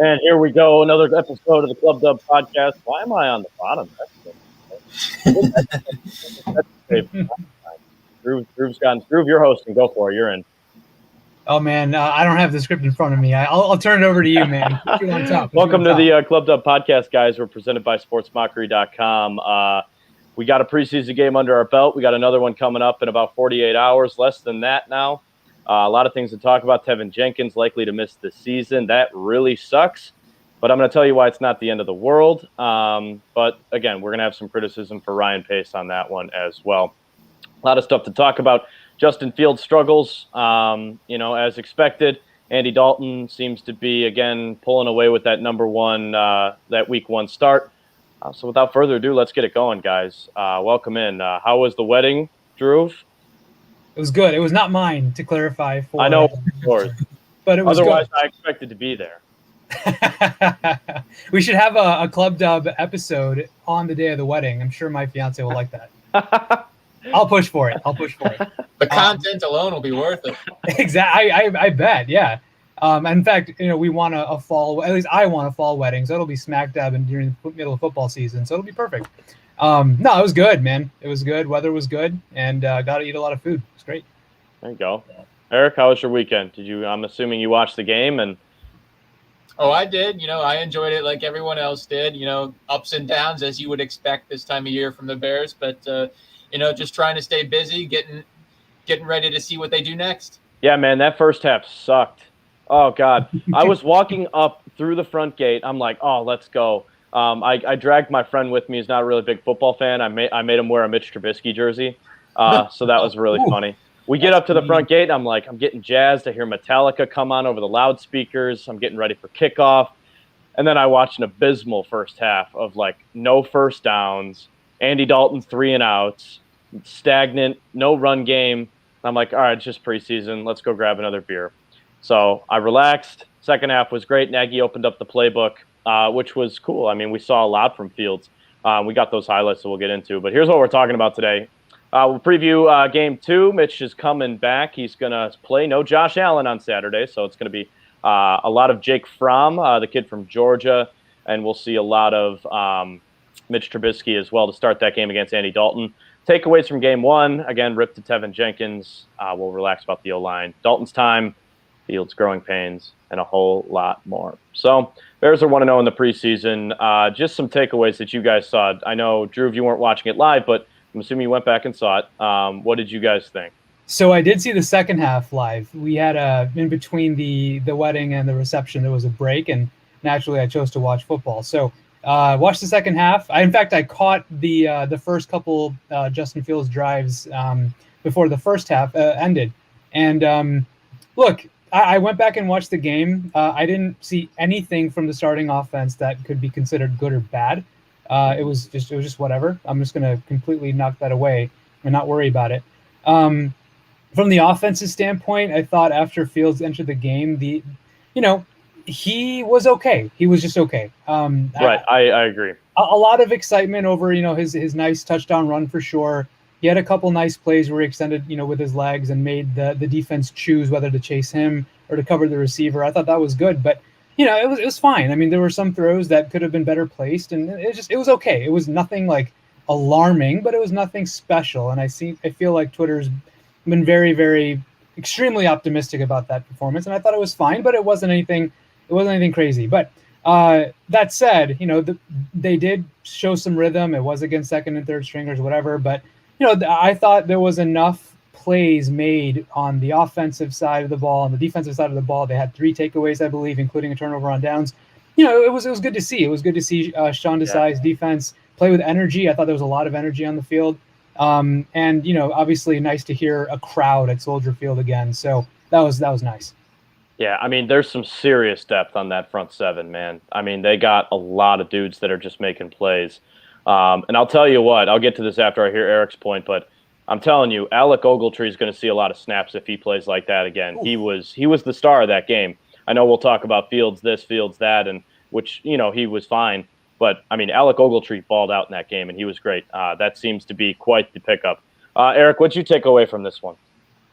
And here we go, another episode of the ClubDub podcast. Why am I on the bottom? Groove, you're hosting. Go for it. You're in. Oh, man, I don't have the script in front of me. I'll turn it over to you, man. Welcome to the ClubDub podcast, guys. We're presented by SportsMockery.com. We got a preseason game under our belt. We got another one coming up in about 48 hours, less than that now. A lot of things to talk about. Teven Jenkins likely to miss the season. That really sucks. But I'm going to tell you why it's not the end of the world. But, again, we're going to have some criticism for Ryan Pace on that one as well. A lot of stuff to talk about. Justin Fields struggles, as expected. Andy Dalton seems to be, again, pulling away with that number one, that week one start. So without further ado, let's get it going, guys. Welcome in. How was the wedding, Drew? It was good. It was not mine, to clarify. I know, of course. But it was Otherwise, good. I expected to be there. We should have a ClubDub episode on the day of the wedding. I'm sure my fiance will like that. I'll push for it. The content alone will be worth it. Exactly. I bet. Yeah. In fact, we want a fall. At least I want a fall wedding, so it'll be smack dab during the middle of football season. So it'll be perfect. No, it was good, man. It was good. Weather was good, and got to eat a lot of food. It was great. There you go. Eric, how was your weekend? I'm assuming you watched the game and. Oh, I did. I enjoyed it like everyone else did. Ups and downs as you would expect this time of year from the Bears, but just trying to stay busy, getting ready to see what they do next. Yeah, man, that first half sucked. Oh God, I was walking up through the front gate. I'm like, oh, let's go. I dragged my friend with me. He's not a really big football fan. I made him wear a Mitch Trubisky jersey, so that was really funny. We get up to the front gate. I'm like, I'm getting jazzed. I hear Metallica come on over the loudspeakers. I'm getting ready for kickoff. And then I watched an abysmal first half of no first downs, Andy Dalton 3 and outs, stagnant, no run game. I'm like, all right, it's just preseason. Let's go grab another beer. So I relaxed. Second half was great. Nagy opened up the playbook, which was cool. I mean, we saw a lot from Fields. We got those highlights that we'll get into. But here's what we're talking about today. We'll preview Game 2. Mitch is coming back. He's going to play no Josh Allen on Saturday, so it's going to be a lot of Jake Fromm, the kid from Georgia, and we'll see a lot of Mitch Trubisky as well to start that game against Andy Dalton. Takeaways from Game 1, again, rip to Teven Jenkins. We'll relax about the O-line. Dalton's time, Fields' growing pains, and a whole lot more. So Bears are 1-0 in the preseason. Just some takeaways that you guys saw. I know, Drew, you weren't watching it live, but I'm assuming you went back and saw it. What did you guys think? So I did see the second half live. We had in between the wedding and the reception, there was a break, and naturally I chose to watch football. So watched the second half. In fact, I caught the first couple Justin Fields drives before the first half ended. And look, I went back and watched the game. I didn't see anything from the starting offense that could be considered good or bad. It was just whatever. I'm just going to completely knock that away and not worry about it. From the offensive standpoint, I thought after Fields entered the game, he was okay. He was just okay. Right, I agree. A lot of excitement over his nice touchdown run for sure. He had a couple nice plays where he extended with his legs and made the defense choose whether to chase him or to cover the receiver. I thought that was good, but it was fine. I mean, there were some throws that could have been better placed, and it was okay. It was nothing alarming, but it was nothing special. And I feel like Twitter's been very, very extremely optimistic about that performance, and I thought it was fine, but it wasn't anything crazy. But that said, they did show some rhythm. It was against second and third stringers, whatever. But I thought there was enough plays made on the offensive side of the ball. On the defensive side of the ball, they had 3 takeaways, I believe, including a turnover on downs. It was good to see. It was good to see Sean Desai's defense play with energy. I thought there was a lot of energy on the field. And obviously nice to hear a crowd at Soldier Field again. So that was nice. Yeah, I mean, there's some serious depth on that front seven, man. I mean, they got a lot of dudes that are just making plays. And I'll tell you what, I'll get to this after I hear Eric's point, but I'm telling you, Alec Ogletree is going to see a lot of snaps if he plays like that again. Oof. He was the star of that game. I know we'll talk about Fields this, Fields that, and which, he was fine. But, I mean, Alec Ogletree balled out in that game, and he was great. That seems to be quite the pickup. Eric, what'd you take away from this one?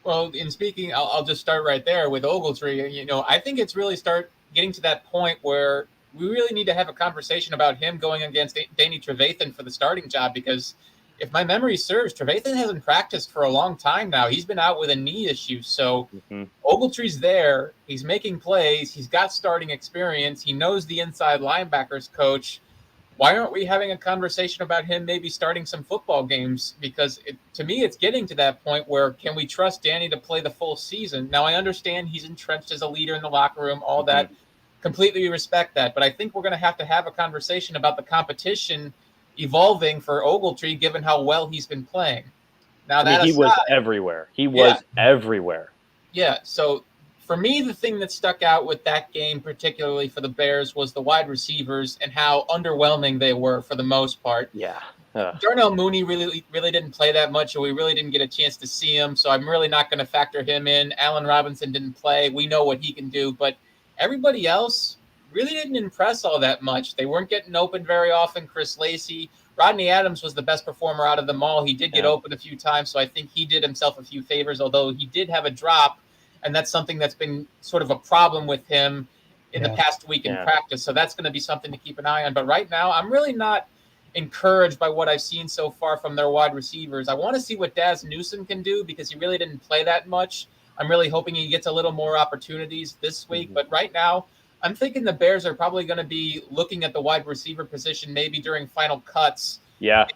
Well, in speaking, I'll just start right there with Ogletree. I think it's really getting to that point where we really need to have a conversation about him going against Danny Trevathan for the starting job, because if my memory serves, Trevathan hasn't practiced for a long time now. He's been out with a knee issue. So Ogletree's there. He's making plays. He's got starting experience. He knows the inside linebackers coach. Why aren't we having a conversation about him maybe starting some football games? Because to me, it's getting to that point where can we trust Danny to play the full season? Now, I understand he's entrenched as a leader in the locker room, all that. Completely respect that. But I think we're going to have a conversation about the competition evolving for Ogletree, given how well he's been playing. Now, that he was everywhere. He was everywhere. Yeah. So for me, the thing that stuck out with that game, particularly for the Bears, was the wide receivers and how underwhelming they were for the most part. Yeah. Darnell Mooney really didn't play that much, or we really didn't get a chance to see him. So I'm really not going to factor him in. Allen Robinson didn't play. We know what he can do, but everybody else really didn't impress all that much. They weren't getting open very often. Chris Lacey, Rodney Adams was the best performer out of them all. He did get open a few times, so I think he did himself a few favors, although he did have a drop, and that's something that's been sort of a problem with him in the past week in practice. So that's going to be something to keep an eye on. But right now, I'm really not encouraged by what I've seen so far from their wide receivers. I want to see what Daz Newsome can do, because he really didn't play that much. I'm really hoping he gets a little more opportunities this week. But right now, I'm thinking the Bears are probably going to be looking at the wide receiver position maybe during final cuts. Yeah.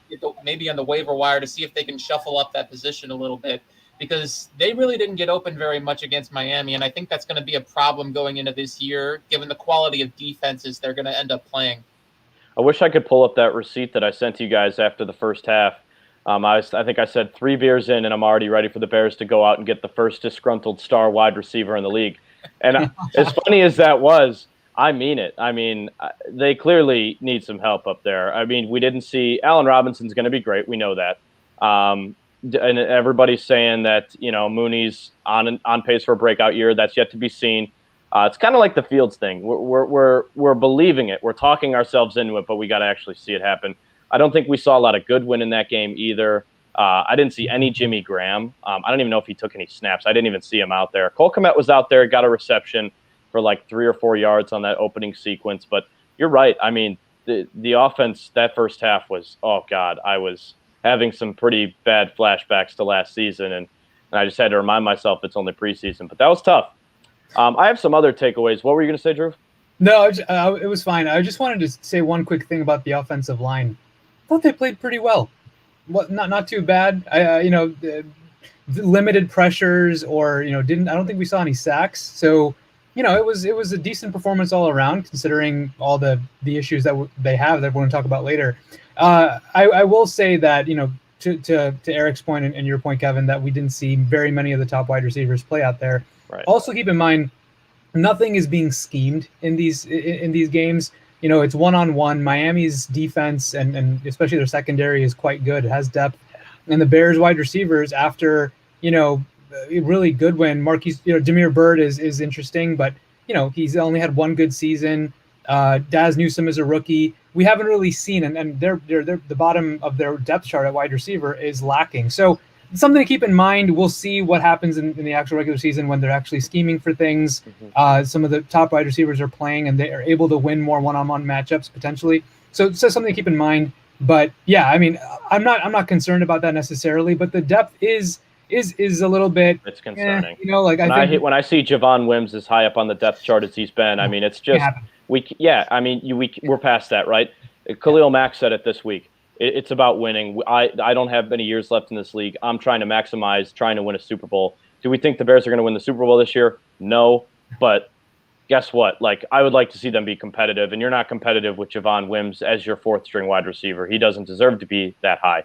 Maybe on the waiver wire to see if they can shuffle up that position a little bit, because they really didn't get open very much against Miami. And I think that's going to be a problem going into this year, given the quality of defenses they're going to end up playing. I wish I could pull up that receipt that I sent to you guys after the first half. I think I said 3 beers in, and I'm already ready for the Bears to go out and get the first disgruntled star wide receiver in the league. And as funny as that was, I mean it. I mean, they clearly need some help up there. I mean, we didn't see Allen Robinson's going to be great. We know that. And everybody's saying that, Mooney's on pace for a breakout year. That's yet to be seen. It's kind of like the Fields thing. We're believing it. We're talking ourselves into it, but we got to actually see it happen. I don't think we saw a lot of Goodwin in that game either. I didn't see any Jimmy Graham. I don't even know if he took any snaps. I didn't even see him out there. Cole Kmet was out there, got a reception for like 3 or 4 yards on that opening sequence. But you're right. I mean, the offense that first half was, oh, God, I was having some pretty bad flashbacks to last season. And I just had to remind myself it's only preseason. But that was tough. I have some other takeaways. What were you going to say, Drew? No, it was fine. I just wanted to say one quick thing about the offensive line. I thought they played pretty well. Not too bad. Limited pressures, or I don't think we saw any sacks. So, it was a decent performance all around, considering all the issues that they have that we're going to talk about later. I will say that to Eric's point and your point, Kevin, that we didn't see very many of the top wide receivers play out there. Right. Also, keep in mind, nothing is being schemed in these games. It's one-on-one. Miami's defense and especially their secondary is quite good. It has depth. And the Bears wide receivers, after, really good win. Marquise, Damiere Byrd is interesting, but, he's only had one good season. Daz Newsome is a rookie. We haven't really seen, and they're the bottom of their depth chart at wide receiver is lacking. So it's something to keep in mind. We'll see what happens in the actual regular season when they're actually scheming for things. Some of the top wide receivers are playing, and they are able to win more one-on-one matchups potentially. So it's something to keep in mind. But yeah, I mean, I'm not concerned about that necessarily. But the depth is a little bit. It's concerning. When I see Javon Wims as high up on the depth chart as he's been, I mean, it's just we're past that, right? Khalil Mack said it this week. It's about winning. I don't have many years left in this league. I'm trying to maximize, trying to win a Super Bowl. Do we think the Bears are going to win the Super Bowl this year? No, but guess what? Like, I would like to see them be competitive, and you're not competitive with Javon Wims as your 4th-string wide receiver. He doesn't deserve to be that high.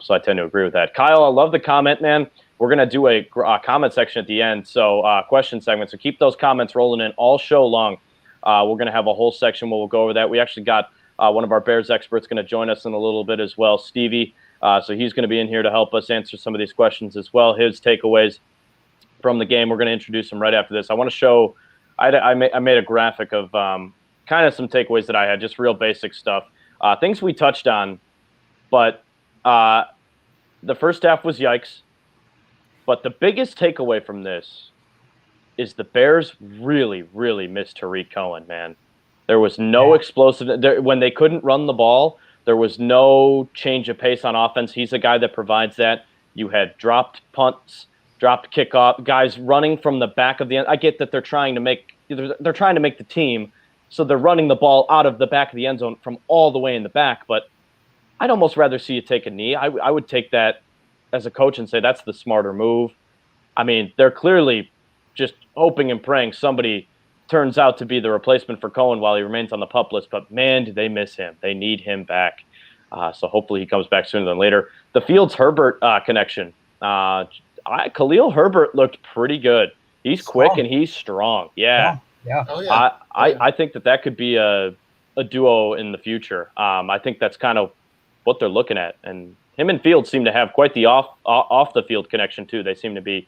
So I tend to agree with that. Kyle, I love the comment, man. We're going to do a comment section at the end, so question segment. So keep those comments rolling in all show long. We're going to have a whole section where we'll go over that. We actually got one of our Bears experts going to join us in a little bit as well, Stevie. So he's going to be in here to help us answer some of these questions as well. His takeaways from the game. We're going to introduce him right after this. I want to show. I made a graphic of kind of some takeaways that I had, just real basic stuff, things we touched on. But the first half was yikes. But the biggest takeaway from this is the Bears really, really missed Tariq Cohen, man. There was no explosive when they couldn't run the ball. There was no change of pace on offense. He's a guy that provides that. You had dropped punts, dropped kickoff, guys running from the back of the end. I get that they're trying to make the team, so they're running the ball out of the back of the end zone from all the way in the back. But I'd almost rather see you take a knee. I would take that as a coach and say that's the smarter move. I mean, they're clearly just hoping and praying somebody turns out to be the replacement for Cohen while he remains on the PUP list. But, man, do they miss him. They need him back. So hopefully he comes back sooner than later. The Fields-Herbert connection. Khalil Herbert looked pretty good. He's quick and he's strong. Yeah. Oh, yeah. I think that could be a duo in the future. I think that's kind of what they're looking at. And him and Fields seem to have quite the off-the-field connection, too. They seem to be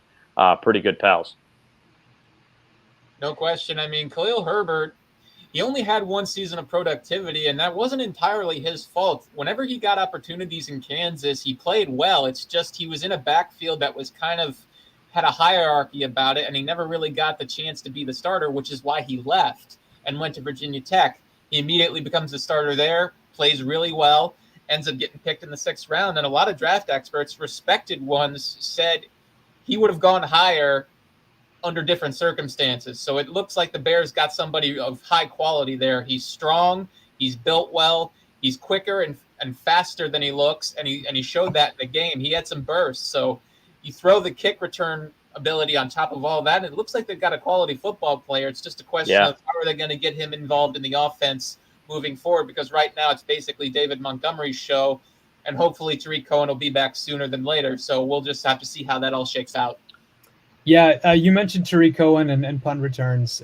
pretty good pals. No question. I mean, Khalil Herbert, he only had one season of productivity, and that wasn't entirely his fault. Whenever he got opportunities in Kansas, he played well. It's just he was in a backfield that was kind of had a hierarchy about it, and he never really got the chance to be the starter, which is why he left and went to Virginia Tech. He immediately becomes the starter there, plays really well, ends up getting picked in the 6th round, and a lot of draft experts, respected ones, said he would have gone higher under different circumstances. So it looks like the Bears got somebody of high quality there. He's strong, he's built well, he's quicker and faster than he looks, and he showed that in the game. He had some bursts. So you throw the kick return ability on top of all that, and it looks like they've got a quality football player. It's just a question of how are they going to get him involved in the offense moving forward, because right now it's basically David Montgomery's show, and hopefully Tariq Cohen will be back sooner than later. So we'll just have to see how that all shakes out. Yeah, you mentioned Tariq Cohen and punt returns.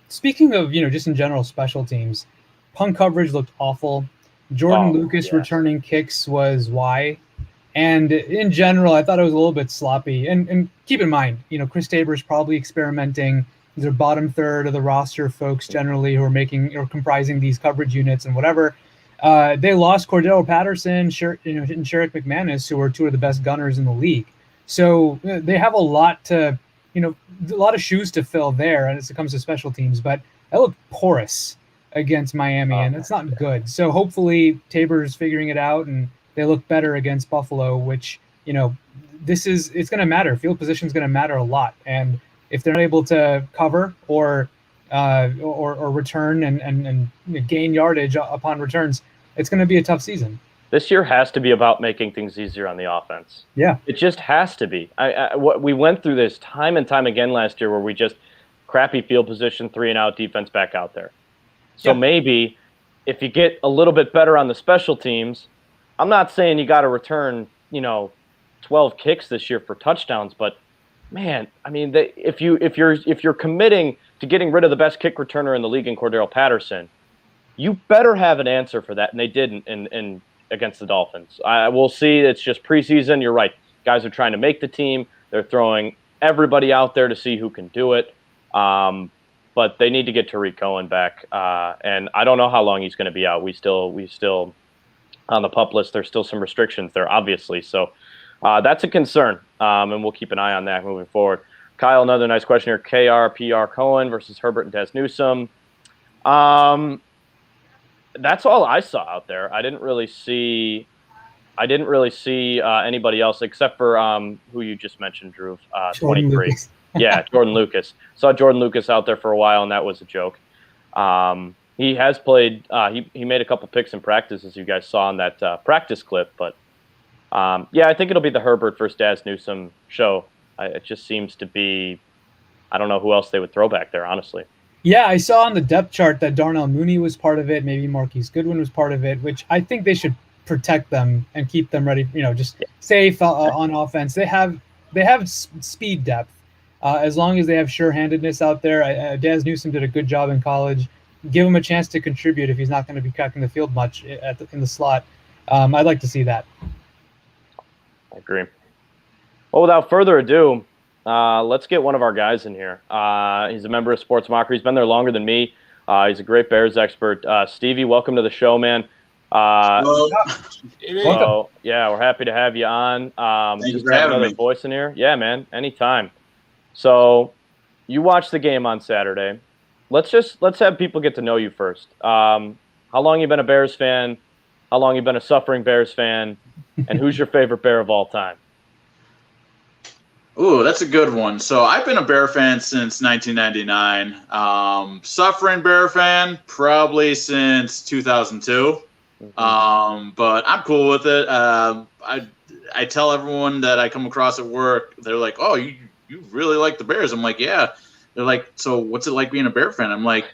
Speaking of, just in general special teams, punt coverage looked awful. Jordan Lucas returning kicks was why. And in general, I thought it was a little bit sloppy. And keep in mind, Chris Tabor's probably experimenting. These are bottom third of the roster folks generally who are making or comprising these coverage units and whatever. They lost Cordero Patterson and Sherrick McManus, who are two of the best gunners in the league. So they have a lot of shoes to fill there as it comes to special teams, but that looked porous against Miami, and it's not good. So hopefully Tabor's figuring it out, and they look better against Buffalo, which, it's going to matter. Field position is going to matter a lot. And if they're not able to cover or return and gain yardage upon returns, it's going to be a tough season. This year has to be about making things easier on the offense. Yeah. It just has to be. We went through this time and time again last year where we just crappy field position, 3-and-out defense back out there. So maybe if you get a little bit better on the special teams, I'm not saying you got to return, 12 kicks this year for touchdowns, but man, I mean, if you're committing to getting rid of the best kick returner in the league in Cordero Patterson, you better have an answer for that, and they didn't in against the Dolphins. We'll see. It's just preseason. You're right. Guys are trying to make the team. They're throwing everybody out there to see who can do it. But they need to get Tariq Cohen back. And I don't know how long he's going to be out. We still on the PUP list, there's still some restrictions there, obviously. So that's a concern. And we'll keep an eye on that moving forward. Kyle, another nice question here. KR Cohen versus Herbert and Des Newsome. That's all I saw out there. I didn't really see anybody else except for who you just mentioned, Drew, 23. Yeah, Jordan Lucas. Saw Jordan Lucas out there for a while, and that was a joke. He has played. He made a couple picks in practice, as you guys saw in that practice clip. But I think it'll be the Herbert versus Daz Newsome show. It just seems to be. I don't know who else they would throw back there, honestly. Yeah, I saw on the depth chart that Darnell Mooney was part of it. Maybe Marquise Goodwin was part of it, which I think they should protect them and keep them ready. Just safe on offense. They have speed depth. As long as they have sure-handedness out there. Daz Newsome did a good job in college. Give him a chance to contribute if he's not going to be cracking the field much in the slot. I'd like to see that. I agree. Well, without further ado, let's get one of our guys in here. He's a member of Sports Mockery. He's been there longer than me. He's a great Bears expert. Stevie, welcome to the show, man. Hello. So, yeah, we're happy to have you on. Thank you just for have having another me. voice in here. Yeah, man, anytime. So you watched the game on Saturday. Let's have people get to know you first. How long you been a Bears fan? How long you been a suffering Bears fan? And who's your favorite Bear of all time? Ooh, that's a good one. So I've been a Bear fan since 1999. Suffering Bear fan probably since 2002. But I'm cool with it. I tell everyone that I come across at work, they're like, "Oh, you really like the Bears?" I'm like, "Yeah." They're like, "So what's it like being a Bear fan?" I'm like,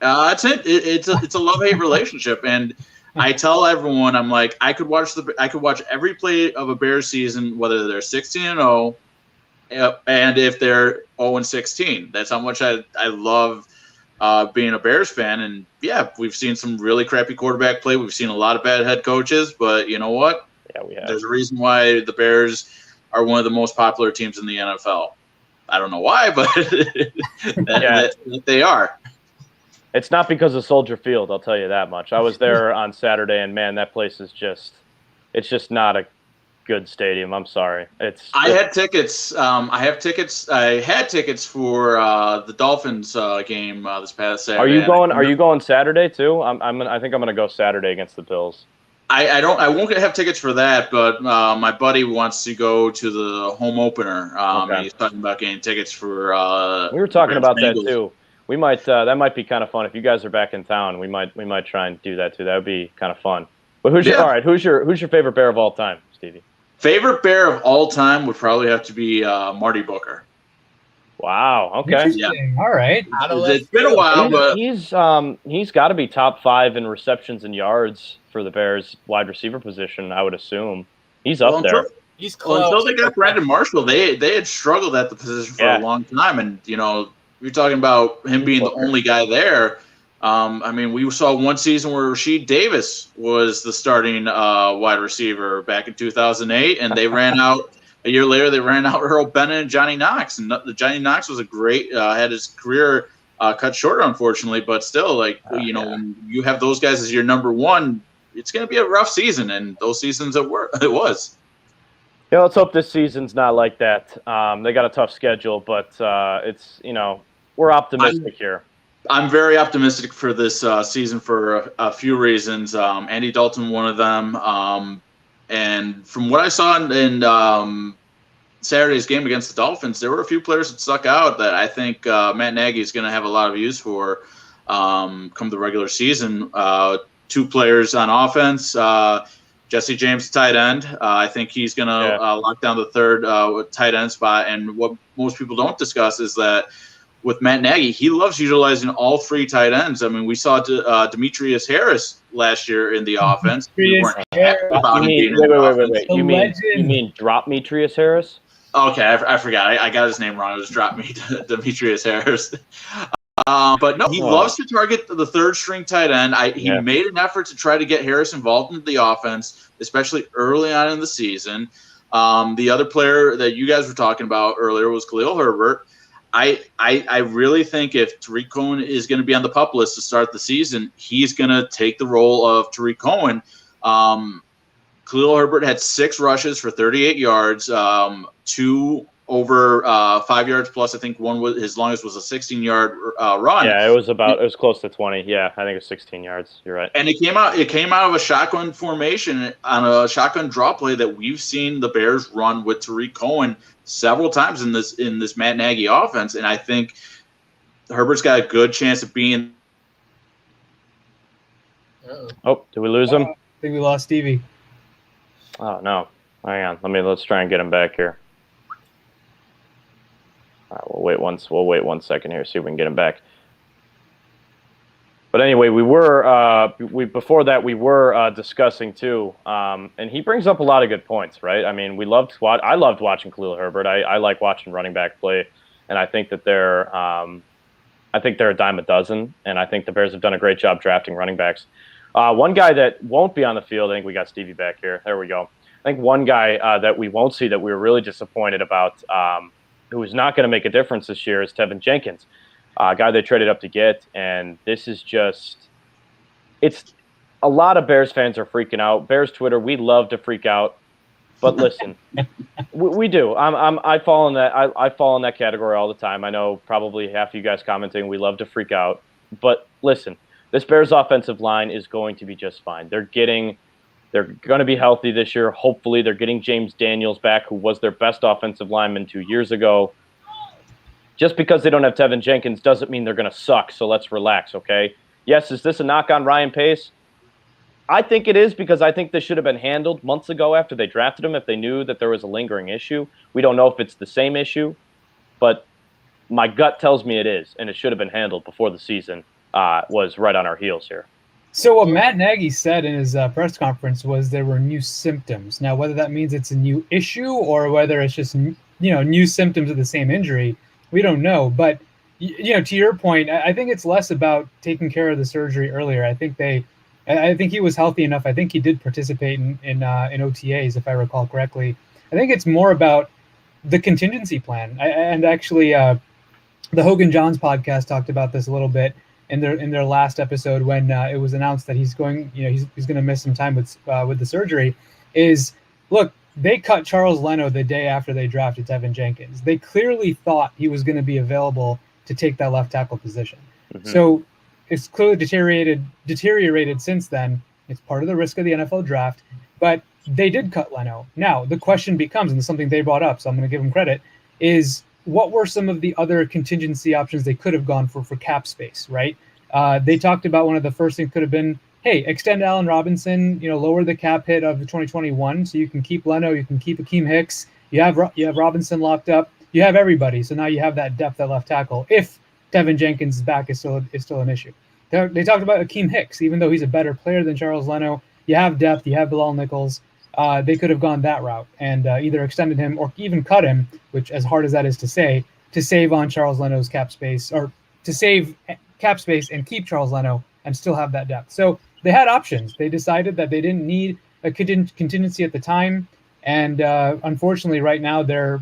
It's a love-hate relationship." And I tell everyone, I'm like, I could watch every play of a Bears season, whether they're 16-0, and if they're 0-16. That's how much I love being a Bears fan. And yeah, we've seen some really crappy quarterback play. We've seen a lot of bad head coaches, but you know what? Yeah, we have. There's a reason why the Bears are one of the most popular teams in the NFL. I don't know why, but they are. It's not because of Soldier Field, I'll tell you that much. I was there on Saturday, and man, that place is it's just not a good stadium. I'm sorry. I had tickets. I had tickets for the Dolphins game this past Saturday. Are you going Saturday too? I think I'm gonna go Saturday against the Bills. I won't have tickets for that, but my buddy wants to go to the home opener. Okay. He's talking about getting tickets for. We were talking about that too. We might that might be kind of fun if you guys are back in town. We might try and do that too. That would be kind of fun. But who's your favorite Bear of all time, Stevie? Favorite Bear of all time would probably have to be Marty Booker. Wow. Okay. Yeah. All right. It's been a while, but he's got to be top 5 in receptions and yards for the Bears wide receiver position. I would assume he's up there. He's close. Well, until they got Brandon Marshall, they had struggled at the position for a long time, and you're talking about him being the only guy there. We saw one season where Rasheed Davis was the starting wide receiver back in 2008, and they ran out. A year later, they ran out Earl Bennett and Johnny Knox, and Johnny Knox was a great had his career cut short, unfortunately, but still, when you have those guys as your number one, it's going to be a rough season, and those seasons it was. Yeah, let's hope this season's not like that. They got a tough schedule, but it's we're optimistic here. I'm very optimistic for this season for a few reasons. Andy Dalton, one of them. And from what I saw in Saturday's game against the Dolphins, there were a few players that stuck out that I think Matt Nagy is going to have a lot of use for come the regular season. 2 players on offense. Jesse James, tight end. I think he's going to lock down the third tight end spot. And what most people don't discuss is that with Matt Nagy, he loves utilizing all 3 tight ends. I mean, we saw Demetrius Harris last year in the offense. We weren't happy about him being in the offense. Wait. You mean drop Demetrius Harris? Okay, I forgot. I got his name wrong. It was Demetrius Harris. But no, he loves to target the third string tight end. He made an effort to try to get Harris involved in the offense, especially early on in the season. The other player that you guys were talking about earlier was Khalil Herbert. I really think if Tariq Cohen is going to be on the PUP list to start the season, he's going to take the role of Tariq Cohen. Khalil Herbert had 6 rushes for 38 yards, 2 over 5 yards plus. I think one was his longest was a 16-yard run. Yeah, it was close to 20. Yeah, I think it was 16 yards. You're right. And it came out of a shotgun formation on a shotgun draw play that we've seen the Bears run with Tariq Cohen several times in this Matt Nagy offense, and I think Herbert's got a good chance of being. Oh, did we lose him? I think we lost Stevie. Oh no! Hang on. Let's try and get him back here. All right, we'll wait one second here, see if we can get him back. But anyway, we were before that we were discussing too, and he brings up a lot of good points, right? I mean, I loved watching Khalil Herbert. I like watching running back play, and I think that they're a dime a dozen, and I think the Bears have done a great job drafting running backs. One guy that won't be on the field, I think we got Stevie back here. There we go. I think one guy that we won't see that we were really disappointed about, who is not going to make a difference this year, is Teven Jenkins. Guy they traded up to get, and this is it's a lot of Bears fans are freaking out. Bears Twitter, we love to freak out. But listen, we do. I fall in that. I fall in that category all the time. I know probably half of you guys commenting we love to freak out. But listen, this Bears offensive line is going to be just fine. They're going to be healthy this year. Hopefully, they're getting James Daniels back, who was their best offensive lineman 2 years ago. Just because they don't have Teven Jenkins doesn't mean they're going to suck, so let's relax, okay? Yes, is this a knock on Ryan Pace? I think it is, because I think this should have been handled months ago after they drafted him if they knew that there was a lingering issue. We don't know if it's the same issue, but my gut tells me it is, and it should have been handled before the season was right on our heels here. So what Matt Nagy said in his press conference was there were new symptoms. Now, whether that means it's a new issue or whether it's just new symptoms of the same injury, we don't know. But to your point, I think it's less about taking care of the surgery earlier. I think he was healthy enough. I think he did participate in OTAs, if I recall correctly. I think it's more about the contingency plan. And actually, the Hogan Johns podcast talked about this a little bit in their last episode when it was announced that he's going to miss some time with the surgery. Look, they cut Charles Leno the day after they drafted Teven Jenkins. They clearly thought he was going to be available to take that left tackle position. Mm-hmm. So it's clearly deteriorated since then. It's part of the risk of the NFL draft, but they did cut Leno. Now, the question becomes, and it's something they brought up, so I'm going to give them credit, is what were some of the other contingency options they could have gone for cap space, right? They talked about one of the first things could have been, hey, extend Allen Robinson, lower the cap hit of the 2021 so you can keep Leno, you can keep Akeem Hicks, you have Robinson locked up, you have everybody, so now you have that depth at left tackle if Teven Jenkins' back is still an issue. They talked about Akeem Hicks, even though he's a better player than Charles Leno, you have depth, you have Bilal Nichols. They could have gone that route and either extended him or even cut him, which, as hard as that is to say, to save on Charles Leno's cap space, or to save cap space and keep Charles Leno and still have that depth. So they had options. They decided that they didn't need a contingency at the time, and unfortunately, right now they're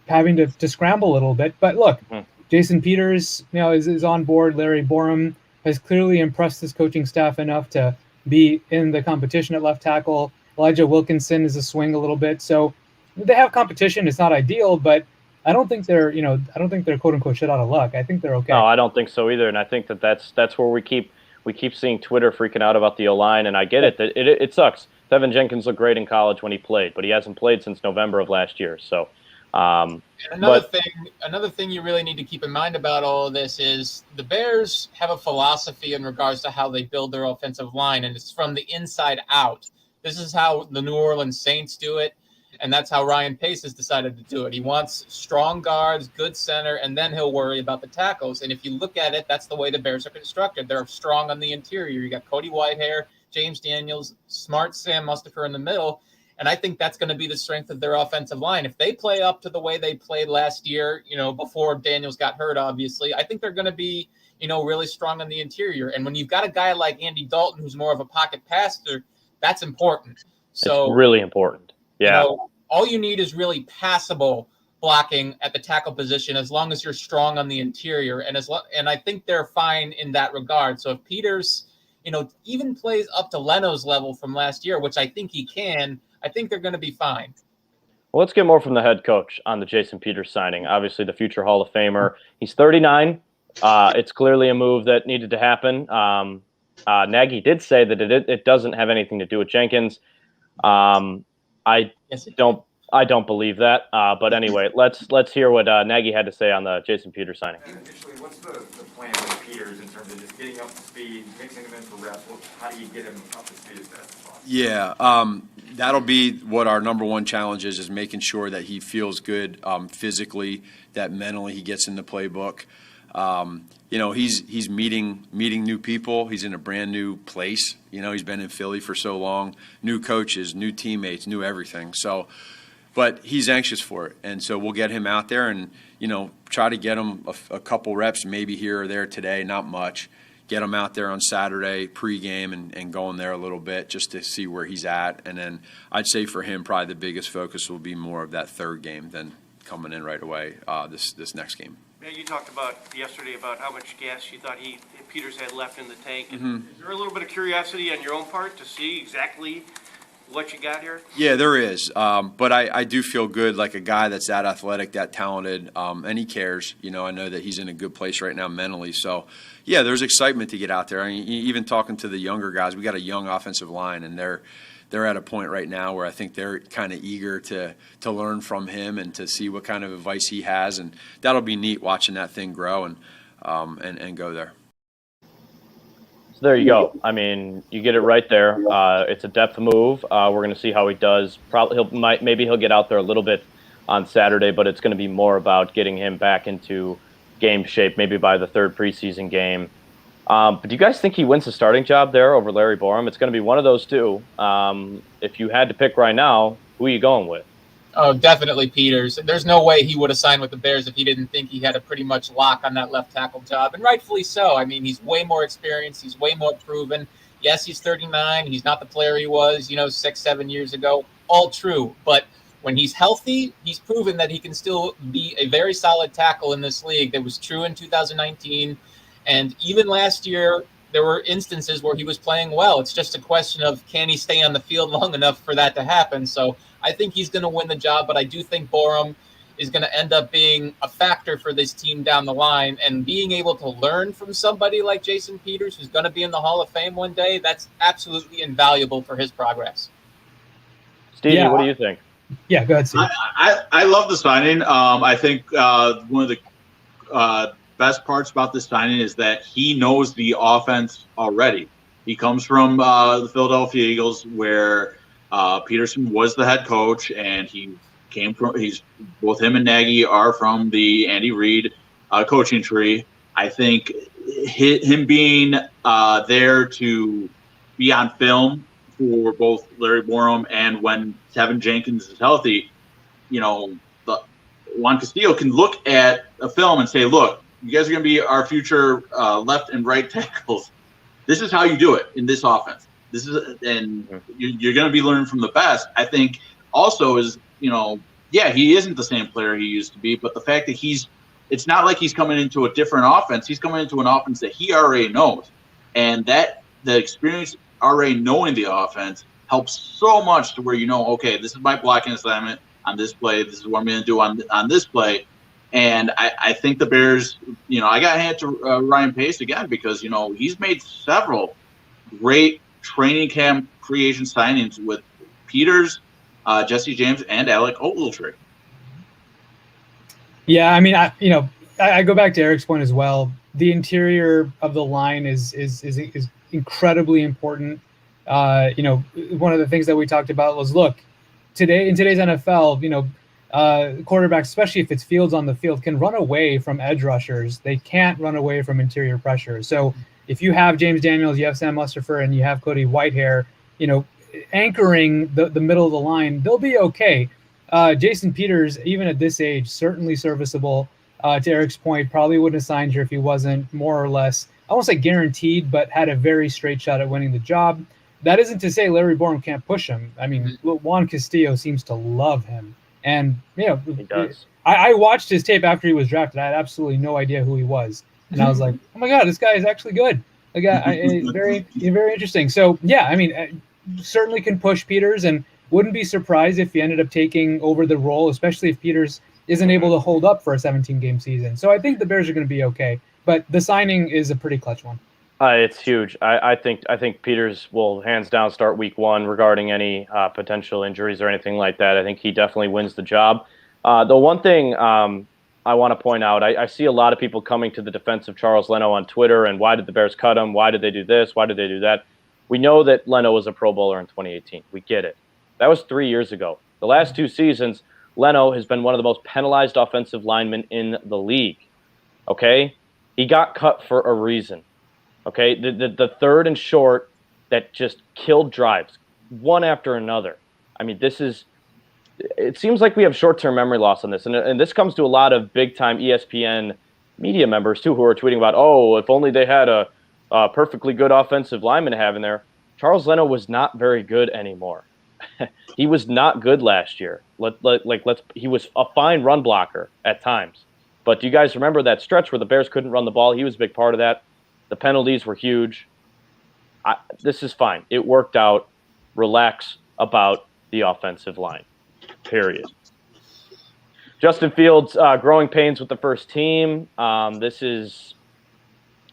having to scramble a little bit. But look, Jason Peters, is on board. Larry Borum has clearly impressed his coaching staff enough to be in the competition at left tackle. Elijah Wilkinson is a swing a little bit, so they have competition. It's not ideal, but I don't think they're quote unquote shit out of luck. I think they're okay. No, I don't think so either, and I think that's where we keep seeing Twitter freaking out about the O-line, and I get it. It sucks. Teven Jenkins looked great in college when he played, but he hasn't played since November of last year. So, another thing you really need to keep in mind about all of this is the Bears have a philosophy in regards to how they build their offensive line, and it's from the inside out. This is how the New Orleans Saints do it, and that's how Ryan Pace has decided to do it. He wants strong guards, good center, and then he'll worry about the tackles. And if you look at it, that's the way the Bears are constructed. They're strong on the interior. You got Cody Whitehair, James Daniels, smart Sam Mustipher in the middle, and I think that's going to be the strength of their offensive line. If they play up to the way they played last year, before Daniels got hurt, obviously, I think they're going to be, really strong on the interior. And when you've got a guy like Andy Dalton, who's more of a pocket passer, that's important. So it's really important. Yeah. All you need is really passable blocking at the tackle position as long as you're strong on the interior. And I think they're fine in that regard. So if Peters, even plays up to Leno's level from last year, which I think he can, I think they're going to be fine. Well, let's get more from the head coach on the Jason Peters signing. Obviously, the future Hall of Famer. He's 39. It's clearly a move that needed to happen. Nagy did say that it doesn't have anything to do with Jenkins. I don't believe that. But anyway, let's hear what Nagy had to say on the Jason Peters signing. Initially, what's the plan with Peters in terms of just getting up to speed, mixing him in for reps? How do you get him up to speed as fast as possible? Yeah, that'll be what our number one challenge is making sure that he feels good physically, that mentally he gets in the playbook. He's meeting new people. He's in a brand new place. He's been in Philly for so long, new coaches, new teammates, new everything. So, but he's anxious for it. And so we'll get him out there and, try to get him a couple reps, maybe here or there today, not much. Get him out there on Saturday pregame and going there a little bit just to see where he's at. And then I'd say for him, probably the biggest focus will be more of that third game than coming in right away this next game. Man, you talked about yesterday about how much gas you thought Peters had left in the tank. And Is there a little bit of curiosity on your own part to see exactly what you got here? Yeah, there is. But I do feel good, like a guy that's that athletic, that talented, and he cares. I know that he's in a good place right now mentally. So, yeah, there's excitement to get out there. I mean, even talking to the younger guys, we got a young offensive line, and they're at a point right now where I think they're kind of eager to learn from him and to see what kind of advice he has, and that'll be neat watching that thing grow and go there. So there you go. I mean, you get it right there. It's a depth move. We're going to see how he does. Probably maybe he'll get out there a little bit on Saturday, but it's going to be more about getting him back into game shape, maybe by the third preseason game. But do you guys think he wins the starting job there over Larry Borom? It's going to be one of those two. If you had to pick right now, who are you going with? Oh, definitely Peters. There's no way he would have signed with the Bears if he didn't think he had a pretty much lock on that left tackle job, and rightfully so. I mean, he's way more experienced. He's way more proven. Yes, he's 39. He's not the player he was, 6-7 years ago. All true. But when he's healthy, he's proven that he can still be a very solid tackle in this league. That was true in 2019. And even last year, there were instances where he was playing well. It's just a question of, can he stay on the field long enough for that to happen? So I think he's going to win the job, but I do think Borom is going to end up being a factor for this team down the line. And being able to learn from somebody like Jason Peters, who's going to be in the Hall of Fame one day, that's absolutely invaluable for his progress. Stevie, what do you think? Yeah, go ahead, Steve. I love the signing. I think one of the best parts about this signing is that he knows the offense already. He comes from the Philadelphia Eagles, where Peterson was the head coach, and both him and Nagy are from the Andy Reid coaching tree. I think him being there to be on film for both Larry Borom and when Teven Jenkins is healthy, Juan Castillo can look at a film and say, look, you guys are going to be our future left and right tackles. This is how you do it in this offense. You're going to be learning from the best. I think also is, he isn't the same player he used to be, but the fact that it's not like he's coming into a different offense. He's coming into an offense that he already knows. And that the experience already knowing the offense helps so much to where, okay, this is my blocking assignment on this play. This is what I'm going to do on this play. And I think the Bears, I got to hand it to Ryan Pace again because, he's made several great training camp creation signings with Peters, Jesse James, and Alec Ogletree. Yeah, I mean, I go back to Eric's point as well. The interior of the line is incredibly important. One of the things that we talked about was, look, in today's NFL, quarterbacks, especially if it's Fields on the field, can run away from edge rushers. They can't run away from interior pressure. So if you have James Daniels, you have Sam Mustipher, and you have Cody Whitehair, anchoring the middle of the line, they'll be okay. Jason Peters, even at this age, certainly serviceable. To Eric's point, probably wouldn't have signed here if he wasn't more or less, I won't say guaranteed, but had a very straight shot at winning the job. That isn't to say Larry Borom can't push him. I mean, Juan Castillo seems to love him. And, he does. I watched his tape after he was drafted. I had absolutely no idea who he was. And I was like, oh, my God, this guy is actually good. Very interesting. So, yeah, I mean, certainly can push Peters, and wouldn't be surprised if he ended up taking over the role, especially if Peters isn't able to hold up for a 17-game season. So I think the Bears are going to be okay. But the signing is a pretty clutch one. It's huge. I think Peters will hands down start week 1 regarding any potential injuries or anything like that. I think he definitely wins the job. The one thing I want to point out, I see a lot of people coming to the defense of Charles Leno on Twitter, and why did the Bears cut him? Why did they do this? Why did they do that? We know that Leno was a Pro Bowler in 2018. We get it. That was 3 years ago. The last 2 seasons, Leno has been one of the most penalized offensive linemen in the league. Okay? He got cut for a reason. Okay, the third and short that just killed drives, one after another. I mean, it seems like we have short-term memory loss on this. And this comes to a lot of big-time ESPN media members, too, who are tweeting about, if only they had a perfectly good offensive lineman to have in there. Charles Leno was not very good anymore. He was not good last year. He was a fine run blocker at times. But do you guys remember that stretch where the Bears couldn't run the ball? He was a big part of that. The penalties were huge. This is fine. It worked out. Relax. about the offensive line, period. Justin Fields, growing pains with the first team. This is,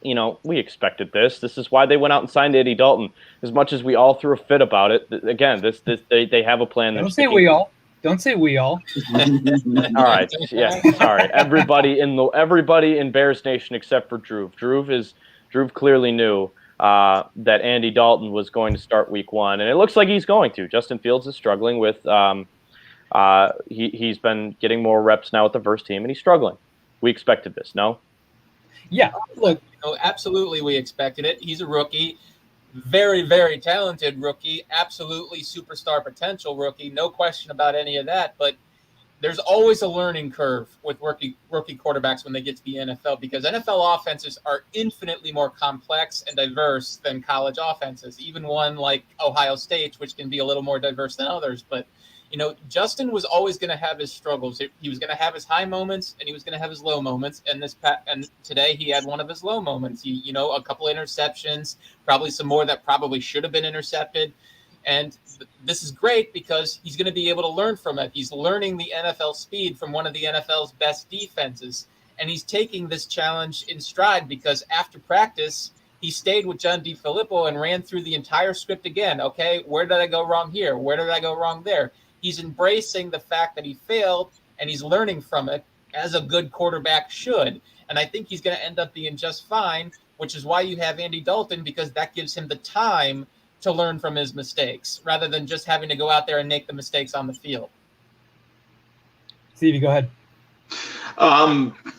we expected this. This is why they went out and signed Andy Dalton. As much as we all threw a fit about it, again, they have a plan. Don't say we all. Don't say we all. All right. Yeah. Sorry. Everybody in Bears Nation except for Drew. Drew clearly knew that Andy Dalton was going to start week 1, and it looks like he's going to. Justin Fields is struggling with he's been getting more reps now with the first team, and he's struggling. We expected this, no? Yeah. Look, absolutely we expected it. He's a rookie. Very, very talented rookie, absolutely superstar potential rookie, no question about any of that. But there's always a learning curve with rookie quarterbacks when they get to the NFL, because NFL offenses are infinitely more complex and diverse than college offenses, even one like Ohio State, which can be a little more diverse than others. But Justin was always going to have his struggles. He was going to have his high moments, and he was going to have his low moments. And today he had one of his low moments. A couple of interceptions, probably some more that probably should have been intercepted. And this is great because he's going to be able to learn from it. He's learning the NFL speed from one of the NFL's best defenses, and he's taking this challenge in stride because after practice, he stayed with John DeFilippo and ran through the entire script again. Okay, where did I go wrong here? Where did I go wrong there? He's embracing the fact that he failed, and he's learning from it as a good quarterback should. And I think he's going to end up being just fine, which is why you have Andy Dalton, because that gives him the time to learn from his mistakes rather than just having to go out there and make the mistakes on the field. Stevie, go ahead.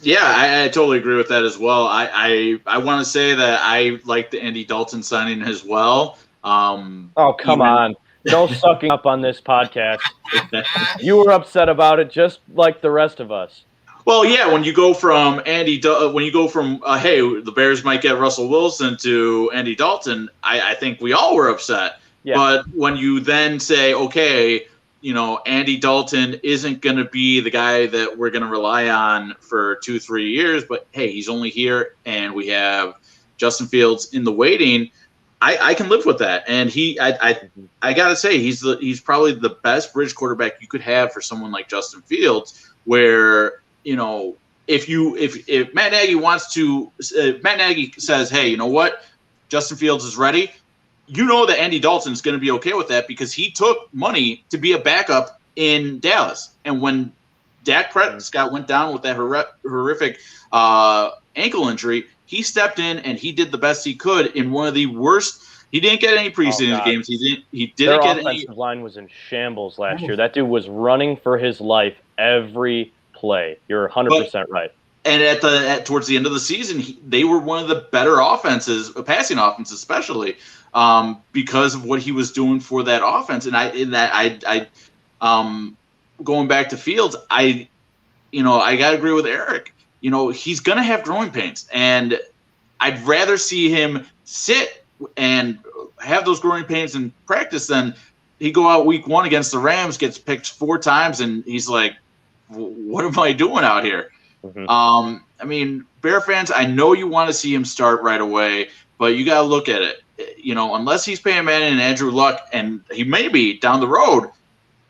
Yeah, I totally agree with that as well. I want to say that I like the Andy Dalton signing as well. Oh, come on. No sucking up on this podcast. You were upset about it just like the rest of us. Well, yeah, when you go from hey, the Bears might get Russell Wilson to Andy Dalton, I think we all were upset. Yeah. But when you then say, okay, Andy Dalton isn't going to be the guy that we're going to rely on for 2-3 years, but hey, he's only here, and we have Justin Fields in the waiting. I can live with that, and I gotta say he's probably the best bridge quarterback you could have for someone like Justin Fields. Where if Matt Nagy Matt Nagy says, hey, you know what, Justin Fields is ready, that Andy Dalton is going to be okay with that because he took money to be a backup in Dallas, and when Dak Prescott went down with that horrific ankle injury, he stepped in and he did the best he could in one of the worst. He didn't get any preseason games. He didn't Their get any. Their offensive line was in shambles last year. That dude was running for his life every play. You're 100% right. And towards the end of the season, they were one of the better offenses, passing offenses especially, because of what he was doing for that offense. And I going back to Fields, I gotta agree with Eric. He's going to have growing pains, and I'd rather see him sit and have those growing pains in practice than he go out week 1 against the Rams, gets picked 4 times, and he's like, what am I doing out here? Mm-hmm. Bear fans, I know you want to see him start right away, but you got to look at it. Unless he's Peyton Manning and Andrew Luck, and he may be down the road,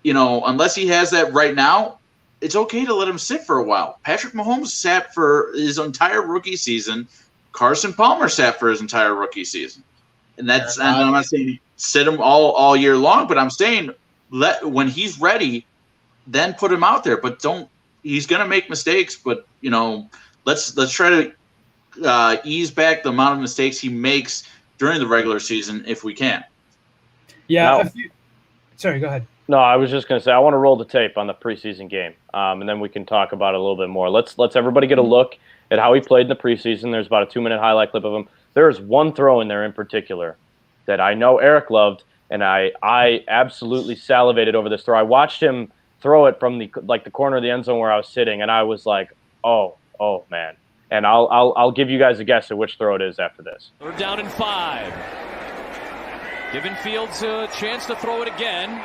unless he has that right now, it's okay to let him sit for a while. Patrick Mahomes sat for his entire rookie season. Carson Palmer sat for his entire rookie season. And I'm not saying sit him all year long, but I'm saying when he's ready, then put him out there. But he's going to make mistakes, but let's try to ease back the amount of mistakes he makes during the regular season if we can. Yeah. Sorry, go ahead. No, I was just going to say I want to roll the tape on the preseason game, and then we can talk about it a little bit more. Let's everybody get a look at how he played in the preseason. There's about a 2-minute highlight clip of him. There's one throw in there in particular that I know Eric loved, and I absolutely salivated over this throw. I watched him throw it from the corner of the end zone where I was sitting, and I was like, oh man. And I'll give you guys a guess at which throw it is after this. Third down and 5. Giving Fields a chance to throw it again.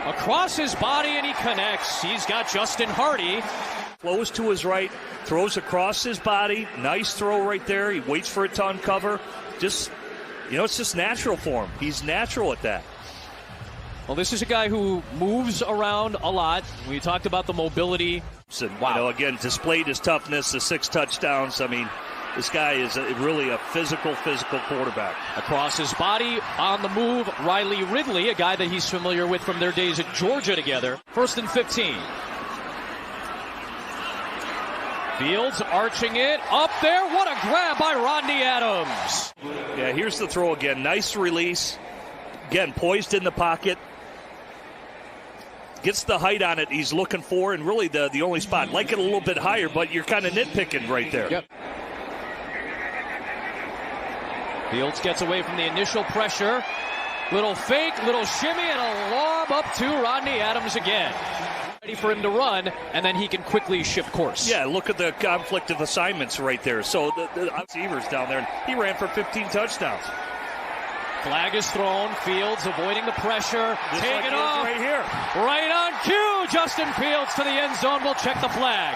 Across his body, and he connects. He's got Justin Hardy. Flows to his right, throws across his body. Nice throw right there. He waits for it to uncover. It's just natural for him. He's natural at that. Well, this is a guy who moves around a lot. We talked about the mobility. Wow. You know, again, displayed his toughness, the 6 touchdowns. I mean, this guy is really a physical quarterback. Across his body, on the move, Riley Ridley, a guy that he's familiar with from their days at Georgia together. 1st and 15. Fields arching it up there. What a grab by Rodney Adams. Yeah, here's the throw again. Nice release. Again, poised in the pocket. Gets the height on it he's looking for, and really the only spot. Like it a little bit higher, but you're kind of nitpicking right there. Yep. Fields gets away from the initial pressure. Little fake, little shimmy, and a lob up to Rodney Adams again. Ready for him to run, and then he can quickly shift course. Yeah, look at the conflict of assignments right there. So the receivers down there, and he ran for 15 touchdowns. Flag is thrown. Fields avoiding the pressure. Take it off. Right here. Right on cue. Justin Fields to the end zone. We'll check the flag.